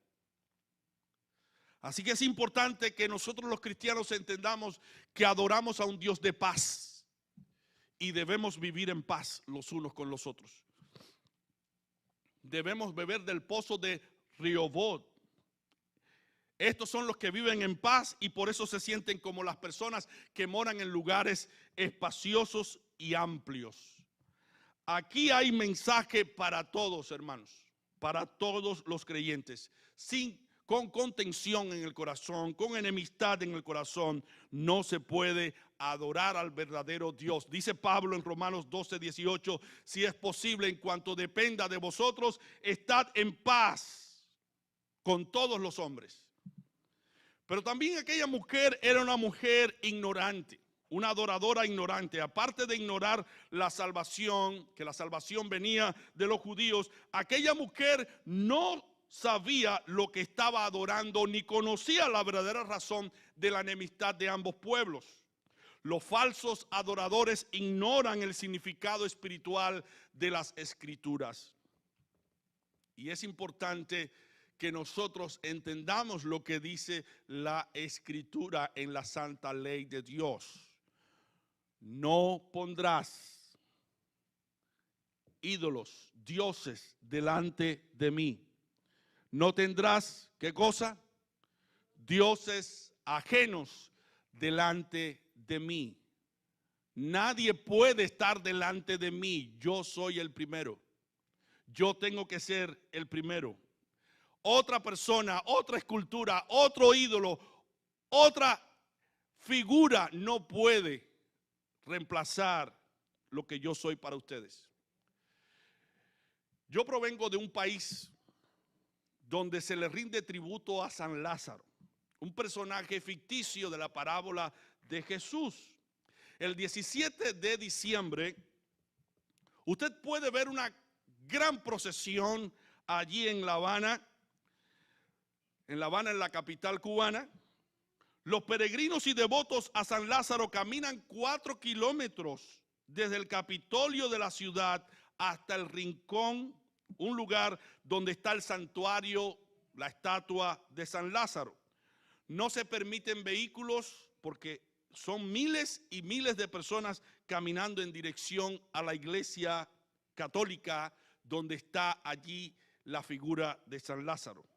Así que es importante que nosotros los cristianos entendamos que adoramos a un Dios de paz y debemos vivir en paz los unos con los otros. Debemos beber del pozo de Rehoboth. Estos son los que viven en paz y por eso se sienten como las personas que moran en lugares espaciosos y amplios. Aquí hay mensaje para todos, hermanos, para todos los creyentes, con contención en el corazón, con enemistad en el corazón, no se puede adorar al verdadero Dios. Dice Pablo en Romanos 12:18, si es posible, en cuanto dependa de vosotros, estad en paz con todos los hombres. Pero también aquella mujer era una mujer ignorante, una adoradora ignorante. Aparte de ignorar la salvación, que la salvación venía de los judíos, aquella mujer no sabía lo que estaba adorando ni conocía la verdadera razón de la enemistad de ambos pueblos. Los falsos adoradores ignoran el significado espiritual de las escrituras. Y es importante que nosotros entendamos lo que dice la escritura en la santa ley de Dios. No pondrás ídolos, dioses delante de mí. No tendrás, ¿qué cosa? Dioses ajenos delante de mí. Nadie puede estar delante de mí. Yo soy el primero. Yo tengo que ser el primero. Otra persona, otra escultura, otro ídolo, otra figura no puede reemplazar lo que yo soy para ustedes. Yo provengo de un país donde se le rinde tributo a San Lázaro, un personaje ficticio de la parábola de Jesús. El 17 de diciembre, usted puede ver una gran procesión allí en La Habana, en la capital cubana. Los peregrinos y devotos a San Lázaro caminan 4 kilómetros desde el Capitolio de la ciudad hasta el Rincón, un lugar donde está el santuario, la estatua de San Lázaro. No se permiten vehículos porque son miles y miles de personas caminando en dirección a la iglesia católica donde está allí la figura de San Lázaro.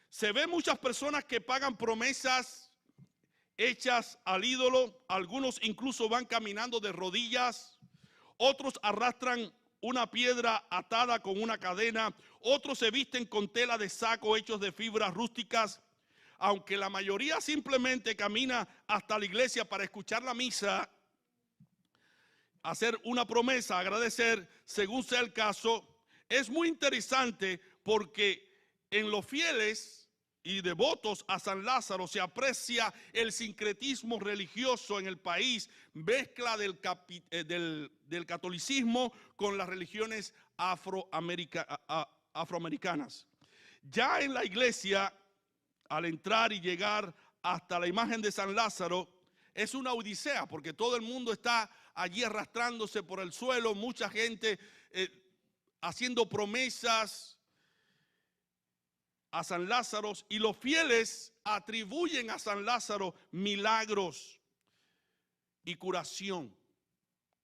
Se ven muchas personas que pagan promesas hechas al ídolo. Algunos incluso van caminando de rodillas. Otros arrastran una piedra atada con una cadena. Otros se visten con tela de saco hechos de fibras rústicas. Aunque la mayoría simplemente camina hasta la iglesia para escuchar la misa, hacer una promesa, agradecer, según sea el caso. Es muy interesante porque en los fieles y devotos a San Lázaro se aprecia el sincretismo religioso en el país, mezcla del catolicismo con las religiones afroamericanas. Ya en la iglesia, al entrar y llegar hasta la imagen de San Lázaro, es una odisea porque todo el mundo está allí arrastrándose por el suelo, mucha gente haciendo promesas a San Lázaro, y los fieles atribuyen a San Lázaro milagros y curación.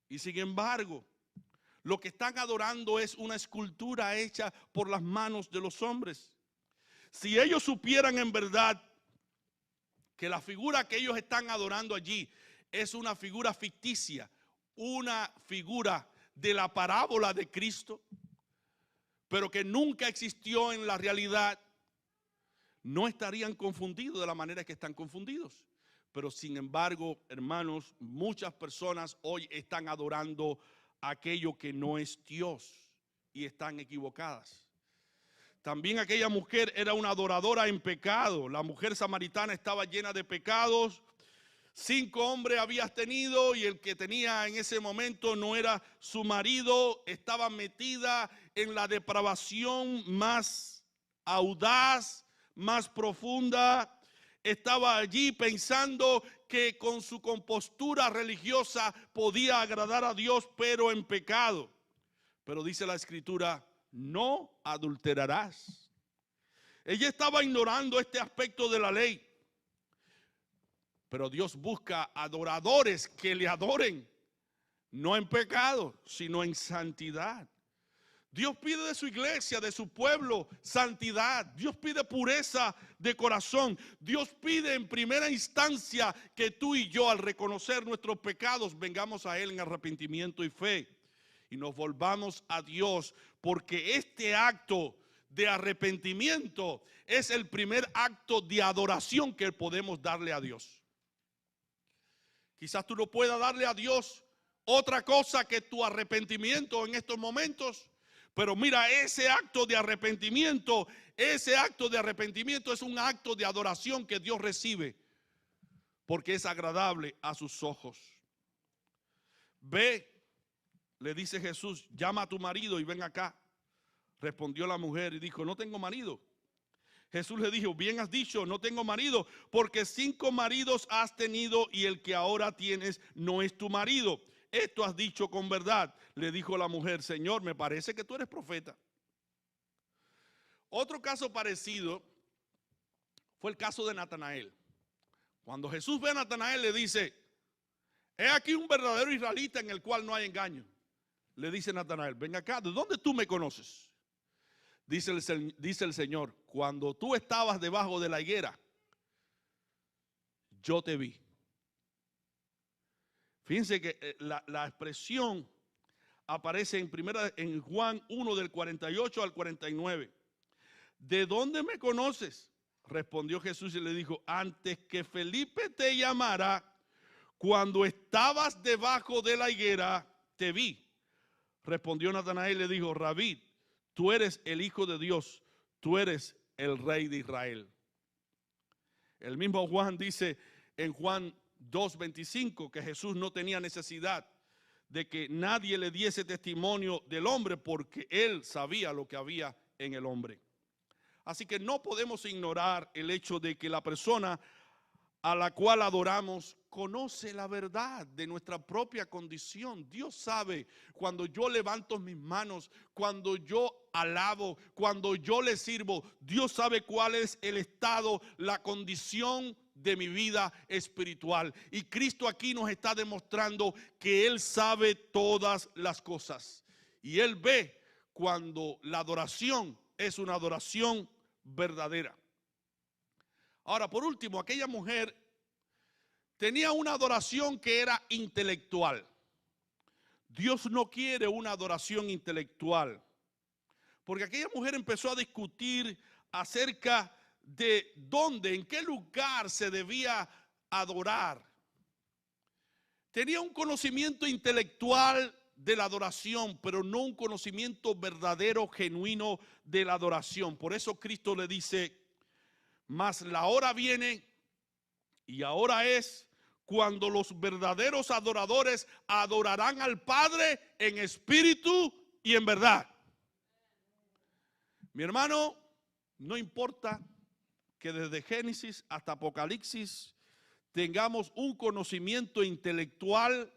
Y sin embargo, lo que están adorando es una escultura hecha por las manos de los hombres. Si ellos supieran en verdad que la figura que ellos están adorando allí es una figura ficticia, una figura de la parábola de Cristo, pero que nunca existió en la realidad, no estarían confundidos de la manera que están confundidos. Pero sin embargo, hermanos, muchas personas hoy están adorando aquello que no es Dios y están equivocadas. También aquella mujer era una adoradora en pecado. La mujer samaritana estaba llena de pecados. 5 hombres habías tenido y el que tenía en ese momento no era su marido. Estaba metida en la depravación más audaz, más profunda. Estaba allí pensando que con su compostura religiosa podía agradar a Dios, pero en pecado. Pero dice la Escritura, no adulterarás. Ella estaba ignorando este aspecto de la ley. Pero Dios busca adoradores que le adoren, no en pecado, sino en santidad. Dios pide de su iglesia, de su pueblo, santidad. Dios pide pureza de corazón. Dios pide en primera instancia que tú y yo, al reconocer nuestros pecados, vengamos a Él en arrepentimiento y fe. Y nos volvamos a Dios, porque este acto de arrepentimiento es el primer acto de adoración que podemos darle a Dios. Quizás tú no puedas darle a Dios otra cosa que tu arrepentimiento en estos momentos. Pero mira, ese acto de arrepentimiento es un acto de adoración que Dios recibe. Porque es agradable a sus ojos. Ve, le dice Jesús, llama a tu marido y ven acá. Respondió la mujer y dijo, no tengo marido. Jesús le dijo, bien has dicho, no tengo marido, porque 5 maridos has tenido y el que ahora tienes no es tu marido. Esto has dicho con verdad. Le dijo la mujer, Señor, me parece que tú eres profeta. Otro caso parecido fue el caso de Natanael. Cuando Jesús ve a Natanael le dice, he aquí un verdadero israelita en el cual no hay engaño. Le dice Natanael, ven acá, ¿de dónde tú me conoces? Dice el Señor, cuando tú estabas debajo de la higuera, yo te vi. Fíjense que la expresión aparece en Juan 1 del 48 al 49. ¿De dónde me conoces? Respondió Jesús y le dijo, antes que Felipe te llamara, cuando estabas debajo de la higuera, te vi. Respondió Natanael y le dijo, Rabí, tú eres el Hijo de Dios, tú eres el Rey de Israel. El mismo Juan dice en Juan 2:25 que Jesús no tenía necesidad de que nadie le diese testimonio del hombre porque él sabía lo que había en el hombre. Así que no podemos ignorar el hecho de que la persona a la cual adoramos conoce la verdad de nuestra propia condición. Dios sabe cuando yo levanto mis manos, cuando yo alabo, cuando yo le sirvo. Dios sabe cuál es el estado, la condición de mi vida espiritual. Y Cristo aquí nos está demostrando que Él sabe todas las cosas. Y Él ve cuando la adoración es una adoración verdadera. Ahora, por último, aquella mujer tenía una adoración que era intelectual. Dios no quiere una adoración intelectual, porque aquella mujer empezó a discutir acerca de dónde, en qué lugar se debía adorar. Tenía un conocimiento intelectual de la adoración, pero no un conocimiento verdadero, genuino de la adoración. Por eso Cristo le dice, mas la hora viene y ahora es cuando los verdaderos adoradores adorarán al Padre en espíritu y en verdad. Mi hermano, no importa que desde Génesis hasta Apocalipsis tengamos un conocimiento intelectual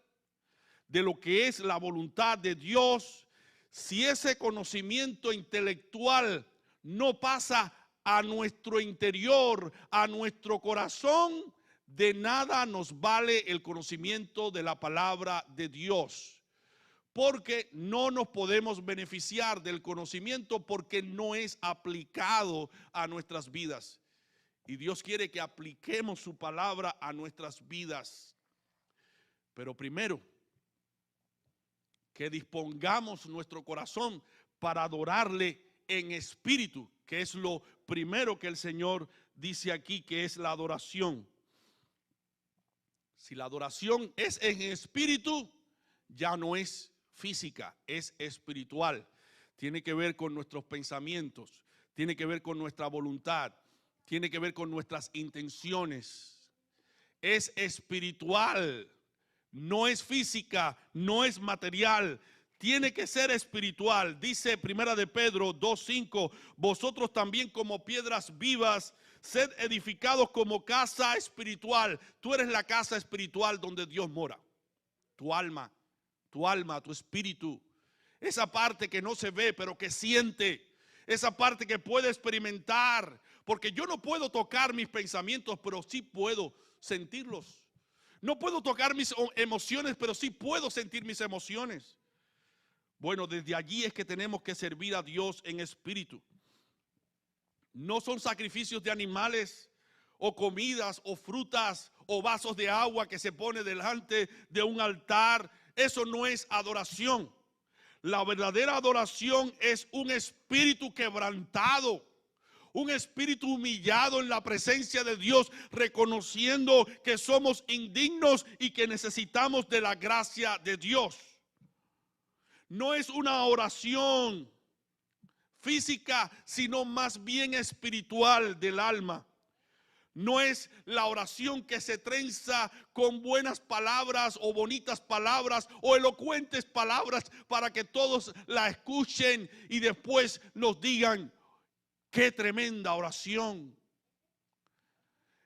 de lo que es la voluntad de Dios, si ese conocimiento intelectual no pasa a nuestro interior, a nuestro corazón, de nada nos vale el conocimiento de la palabra de Dios. Porque no nos podemos beneficiar del conocimiento porque no es aplicado a nuestras vidas. Y Dios quiere que apliquemos su palabra a nuestras vidas. Pero primero, que dispongamos nuestro corazón para adorarle en espíritu, que es lo primero que el Señor dice aquí, que es la adoración. Si la adoración es en espíritu, ya no es física, es espiritual. Tiene que ver con nuestros pensamientos, tiene que ver con nuestra voluntad, tiene que ver con nuestras intenciones. Es espiritual, no es física, no es material. Tiene que ser espiritual. Dice Primera de Pedro 2:5, vosotros también como piedras vivas, sed edificados como casa espiritual. Tú eres la casa espiritual donde Dios mora. Tu alma, tu espíritu. Esa parte que no se ve pero que siente. Esa parte que puede experimentar. Porque yo no puedo tocar mis pensamientos, pero sí puedo sentirlos. No puedo tocar mis emociones, pero sí puedo sentir mis emociones. Bueno, desde allí es que tenemos que servir a Dios en espíritu. No son sacrificios de animales o comidas o frutas o vasos de agua que se pone delante de un altar. Eso no es adoración. La verdadera adoración es un espíritu quebrantado, un espíritu humillado en la presencia de Dios, reconociendo que somos indignos y que necesitamos de la gracia de Dios. No es una oración física, sino más bien espiritual del alma. No es la oración que se trenza con buenas palabras o bonitas palabras o elocuentes palabras para que todos la escuchen y después nos digan, qué tremenda oración.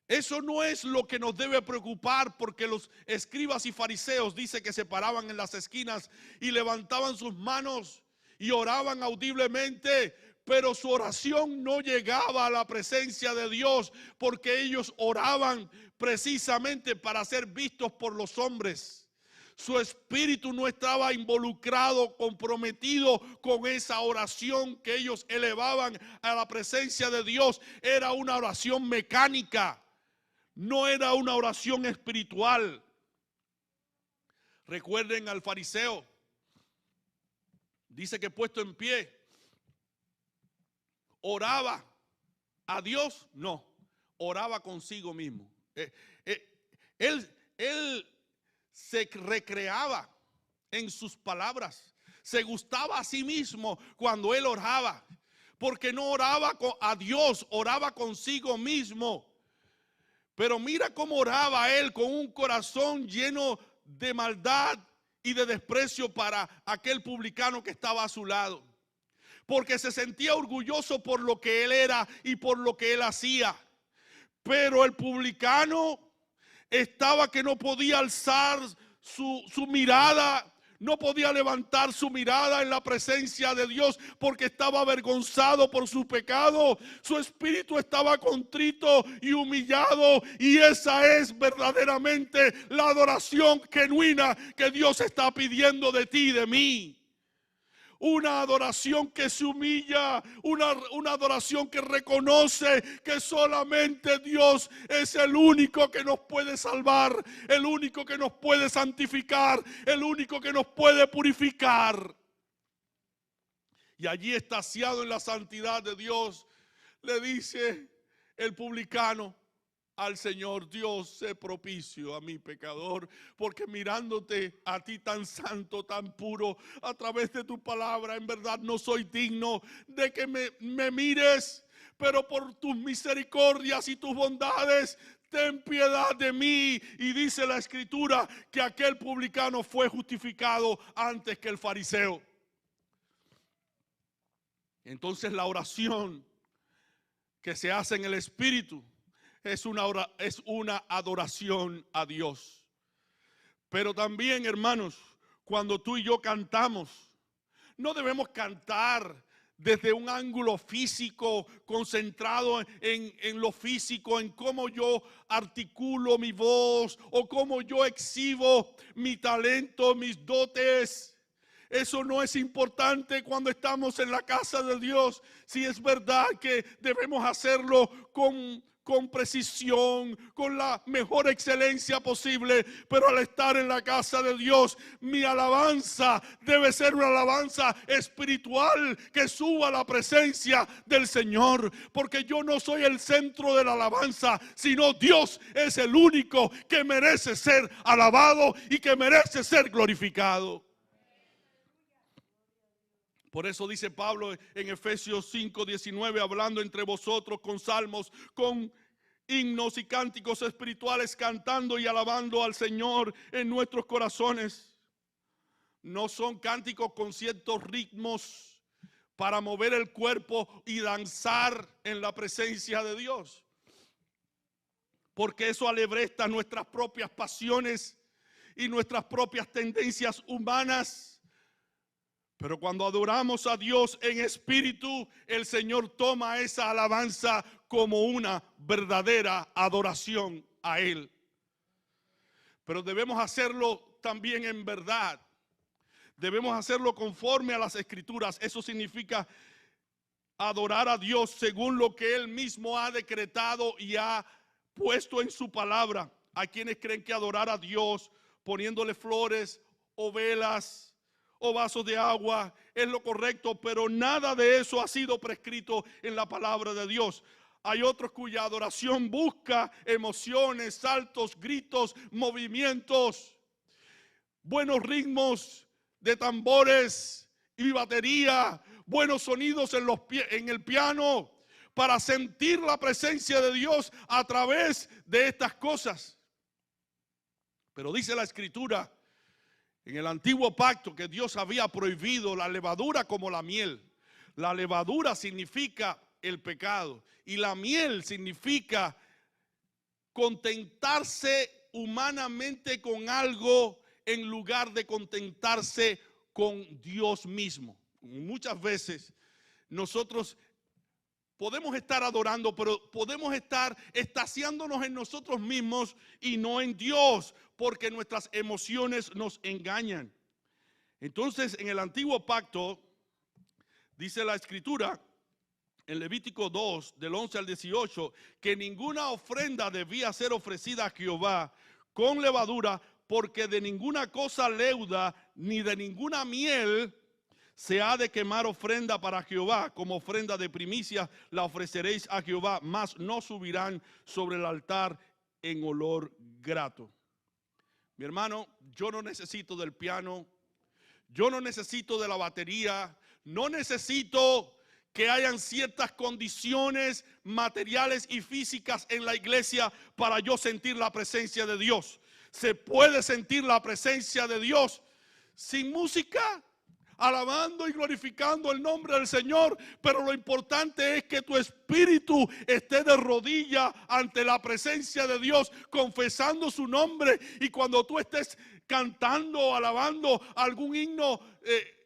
Eso no es lo que nos debe preocupar, porque los escribas y fariseos dice que se paraban en las esquinas y levantaban sus manos y oraban audiblemente, pero su oración no llegaba a la presencia de Dios, porque ellos oraban precisamente para ser vistos por los hombres. Su espíritu no estaba involucrado, comprometido con esa oración que ellos elevaban a la presencia de Dios. Era una oración mecánica. No era una oración espiritual. Recuerden al fariseo. Dice que puesto en pie, oraba a Dios. No, oraba consigo mismo. Él se recreaba en sus palabras. Se gustaba a sí mismo cuando él oraba. Porque no oraba a Dios, oraba consigo mismo. Pero mira cómo oraba él, con un corazón lleno de maldad y de desprecio para aquel publicano que estaba a su lado. Porque se sentía orgulloso por lo que él era y por lo que él hacía. Pero el publicano estaba que no podía alzar su mirada. No podía levantar su mirada en la presencia de Dios porque estaba avergonzado por su pecado. Su espíritu estaba contrito y humillado, y esa es verdaderamente la adoración genuina que Dios está pidiendo de ti y de mí. Una adoración que se humilla, una adoración que reconoce que solamente Dios es el único que nos puede salvar, el único que nos puede santificar, el único que nos puede purificar. Y allí estaciado en la santidad de Dios, le dice el publicano al Señor: Dios, sé propicio a mi pecador, porque mirándote a ti tan santo, tan puro, a través de tu palabra, en verdad no soy digno de que me mires, pero por tus misericordias y tus bondades, ten piedad de mí. Y dice la escritura que aquel publicano fue justificado antes que el fariseo. Entonces la oración que se hace en el Espíritu es una adoración a Dios. Pero también, hermanos, cuando tú y yo cantamos, no debemos cantar desde un ángulo físico, concentrado en lo físico, en cómo yo articulo mi voz o cómo yo exhibo mi talento, mis dotes. Eso no es importante cuando estamos en la casa de Dios. Si es verdad que debemos hacerlo con con precisión, con la mejor excelencia posible, pero al estar en la casa de Dios, mi alabanza debe ser una alabanza espiritual que suba a la presencia del Señor, porque yo no soy el centro de la alabanza, sino Dios es el único que merece ser alabado y que merece ser glorificado. Por eso dice Pablo en Efesios 5:19, hablando entre vosotros con salmos, con himnos y cánticos espirituales, cantando y alabando al Señor en nuestros corazones. No son cánticos con ciertos ritmos para mover el cuerpo y danzar en la presencia de Dios, porque eso alebresta nuestras propias pasiones y nuestras propias tendencias humanas. Pero cuando adoramos a Dios en espíritu, el Señor toma esa alabanza como una verdadera adoración a Él. Pero debemos hacerlo también en verdad. Debemos hacerlo conforme a las Escrituras. Eso significa adorar a Dios según lo que Él mismo ha decretado y ha puesto en su palabra. Hay quienes creen que adorar a Dios poniéndole flores o velas o vasos de agua es lo correcto, pero nada de eso ha sido prescrito en la palabra de Dios. Hay otros cuya adoración busca emociones, saltos, gritos, movimientos, buenos ritmos de tambores y batería, buenos sonidos en el piano, para sentir la presencia de Dios a través de estas cosas. Pero dice la Escritura, en el antiguo pacto, que Dios había prohibido la levadura como la miel. La levadura significa el pecado y la miel significa contentarse humanamente con algo en lugar de contentarse con Dios mismo. Muchas veces nosotros podemos estar adorando, pero podemos estar extasiándonos en nosotros mismos y no en Dios, porque nuestras emociones nos engañan. Entonces, en el antiguo pacto, dice la Escritura, en Levítico 2, del 11 al 18, que ninguna ofrenda debía ser ofrecida a Jehová con levadura, porque de ninguna cosa leuda ni de ninguna miel se ha de quemar ofrenda para Jehová. Como ofrenda de primicia la ofreceréis a Jehová, mas no subirán sobre el altar en olor grato. Mi hermano, yo no necesito del piano, yo no necesito de la batería, no necesito que hayan ciertas condiciones materiales y físicas en la iglesia para yo sentir la presencia de Dios. Se puede sentir la presencia de Dios sin música, alabando y glorificando el nombre del Señor, pero lo importante es que tu espíritu esté de rodillas ante la presencia de Dios, confesando su nombre. Y cuando tú estés cantando o alabando algún himno,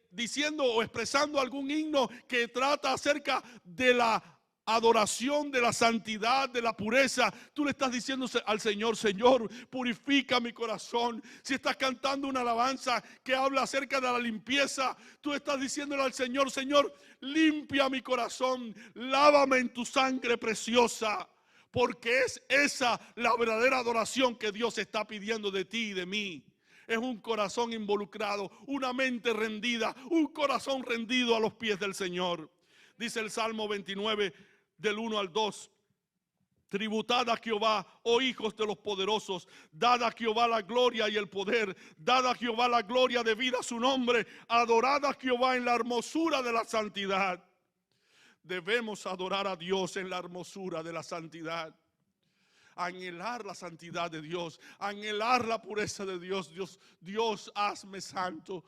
diciendo o expresando algún himno que trata acerca de la adoración, de la santidad, de la pureza, tú le estás diciendo al Señor: Señor, purifica mi corazón. Si estás cantando una alabanza que habla acerca de la limpieza, tú estás diciéndole al Señor: Señor, limpia mi corazón, lávame en tu sangre preciosa, porque es esa la verdadera adoración que Dios está pidiendo de ti y de mí. Es un corazón involucrado, una mente rendida, un corazón rendido a los pies del Señor. Dice el Salmo 29, del 1 al 2. Tributad a Jehová, oh hijos de los poderosos, dad a Jehová la gloria y el poder, dad a Jehová la gloria debida a su nombre, adorad a Jehová en la hermosura de la santidad. Debemos adorar a Dios en la hermosura de la santidad. Anhelar la santidad de Dios, anhelar la pureza de Dios. Dios, hazme santo.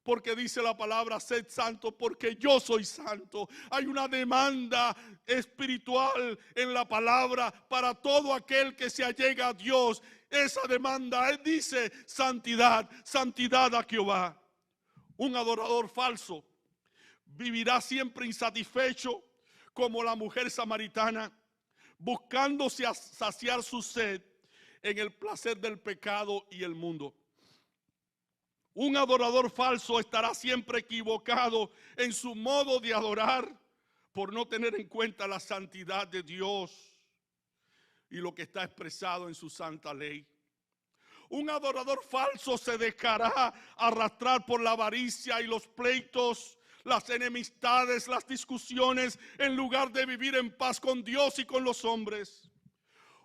Porque dice la palabra: sed santo porque yo soy santo. Hay una demanda espiritual en la palabra para todo aquel que se allega a Dios. Esa demanda, Él dice: santidad, santidad a Jehová. Un adorador falso vivirá siempre insatisfecho, como la mujer samaritana, buscando saciar su sed en el placer del pecado y el mundo. Un adorador falso estará siempre equivocado en su modo de adorar por no tener en cuenta la santidad de Dios. y lo que está expresado en su santa ley. Un adorador falso se dejará arrastrar por la avaricia y los pleitos, las enemistades, las discusiones, en lugar de vivir en paz con Dios y con los hombres.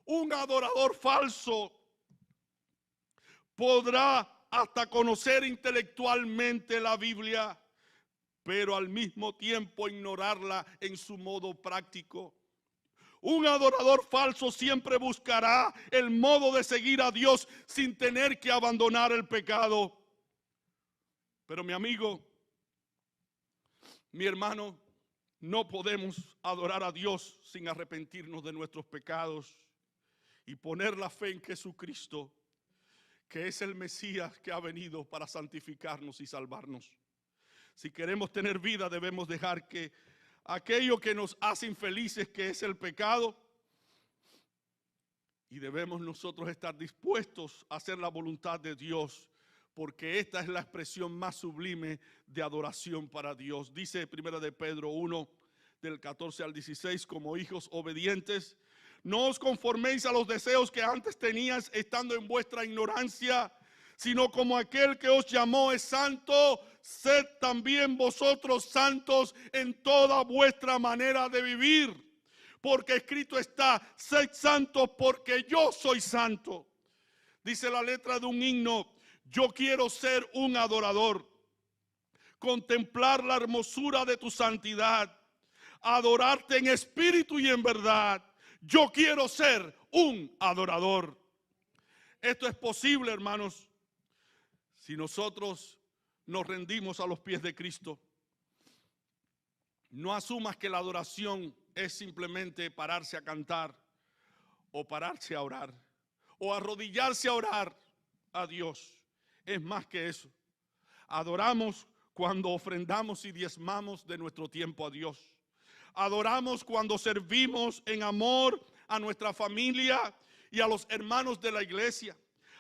Un adorador falso podrá hasta conocer intelectualmente la Biblia, pero al mismo tiempo ignorarla en su modo práctico. Un adorador falso siempre buscará el modo de seguir a Dios sin tener que abandonar el pecado. Pero mi amigo, mi hermano, no podemos adorar a Dios sin arrepentirnos de nuestros pecados y poner la fe en Jesucristo, que es el Mesías que ha venido para santificarnos y salvarnos. Si queremos tener vida, debemos dejar que aquello que nos hace infelices, que es el pecado, y debemos nosotros estar dispuestos a hacer la voluntad de Dios, porque esta es la expresión más sublime de adoración para Dios. Dice 1 de Pedro 1, del 14 al 16, como hijos obedientes, no os conforméis a los deseos que antes teníais estando en vuestra ignorancia, sino como aquel que os llamó es santo, sed también vosotros santos en toda vuestra manera de vivir. Porque escrito está, sed santos porque yo soy santo. Dice la letra de un himno, yo quiero ser un adorador, contemplar la hermosura de tu santidad, adorarte en espíritu y en verdad. Yo quiero ser un adorador. Esto es posible, hermanos, si nosotros nos rendimos a los pies de Cristo. No asumas que la adoración es simplemente pararse a cantar o pararse a orar o arrodillarse a orar a Dios. Es más que eso. Adoramos cuando ofrendamos y diezmamos de nuestro tiempo a Dios. Adoramos cuando servimos en amor a nuestra familia y a los hermanos de la iglesia.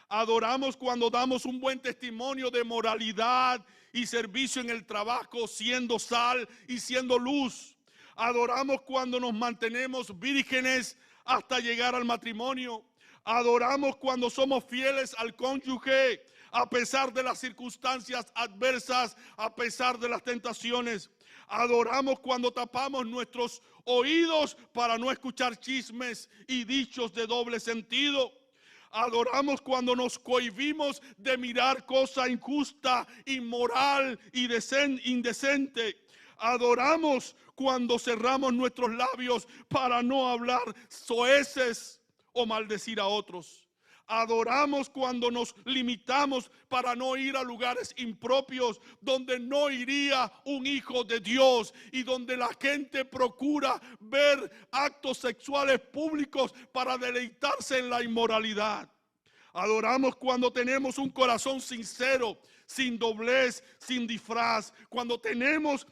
Adoramos cuando damos un buen testimonio de moralidad y servicio en el trabajo, siendo sal y siendo luz. Adoramos cuando nos mantenemos vírgenes hasta llegar al matrimonio. Adoramos cuando somos fieles al cónyuge, a pesar de las circunstancias adversas, a pesar de las tentaciones. Adoramos cuando tapamos nuestros oídos para no escuchar chismes y dichos de doble sentido. Adoramos cuando nos cohibimos de mirar cosa injusta, inmoral y indecente. Adoramos cuando cerramos nuestros labios para no hablar soeces o maldecir a otros. Adoramos cuando nos limitamos para no ir a lugares impropios donde no iría un hijo de Dios y donde la gente procura ver actos sexuales públicos para deleitarse en la inmoralidad. Adoramos cuando tenemos un corazón sincero, sin doblez, sin disfraz, cuando tenemos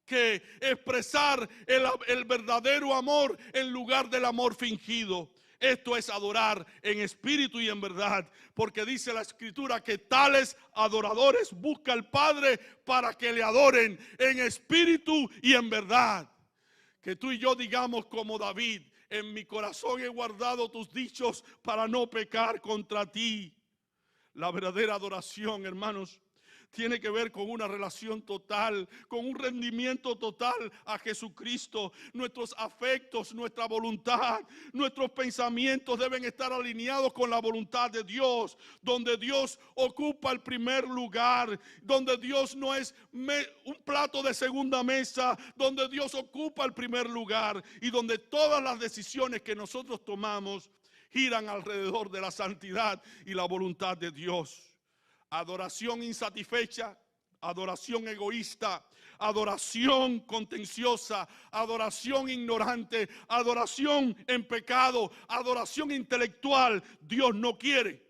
que expresar el verdadero amor en lugar del amor fingido. Esto es adorar en espíritu y en verdad, porque dice la Escritura que tales adoradores busca el Padre para que le adoren en espíritu y en verdad. Que tú y yo digamos como David, en mi corazón he guardado tus dichos para no pecar contra ti. La verdadera adoración, hermanos, tiene que ver con una relación total, con un rendimiento total a Jesucristo. Nuestros afectos, nuestra voluntad, nuestros pensamientos deben estar alineados con la voluntad de Dios, donde Dios ocupa el primer lugar, donde Dios no es un plato de segunda mesa, donde Dios ocupa el primer lugar y donde todas las decisiones que nosotros tomamos giran alrededor de la santidad y la voluntad de Dios. Adoración insatisfecha, adoración egoísta, adoración contenciosa, adoración ignorante, adoración en pecado, adoración intelectual. Dios no quiere.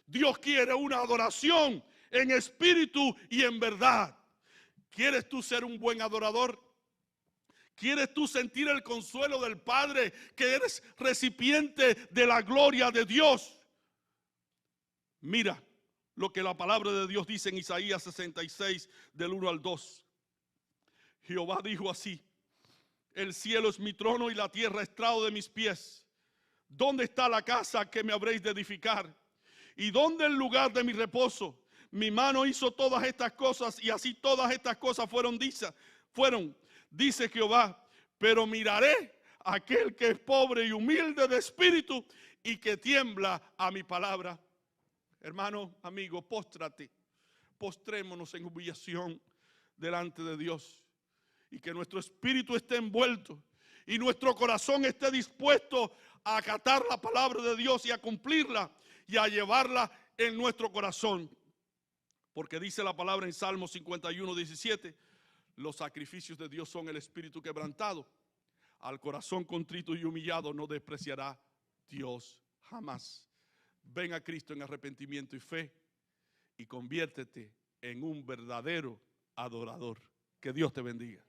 Dios quiere una adoración en espíritu y en verdad. ¿Quieres tú ser un buen adorador? ¿Quieres tú sentir el consuelo del Padre, que eres recipiente de la gloria de Dios? Mira lo que la palabra de Dios dice en Isaías 66, del 1 al 2. Jehová dijo así: el cielo es mi trono y la tierra estrado de mis pies. ¿Dónde está la casa que me habréis de edificar? ¿Y dónde el lugar de mi reposo? Mi mano hizo todas estas cosas, y así todas estas cosas dice Jehová. Pero miraré a aquel que es pobre y humilde de espíritu y que tiembla a mi palabra. Hermano, amigo, póstrate. Postrémonos en humillación delante de Dios, y que nuestro espíritu esté envuelto y nuestro corazón esté dispuesto a acatar la palabra de Dios y a cumplirla y a llevarla en nuestro corazón. Porque dice la palabra en Salmo 51, 17, los sacrificios de Dios son el espíritu quebrantado. Al corazón contrito y humillado no despreciará Dios jamás. Ven a Cristo en arrepentimiento y fe y conviértete en un verdadero adorador. Que Dios te bendiga.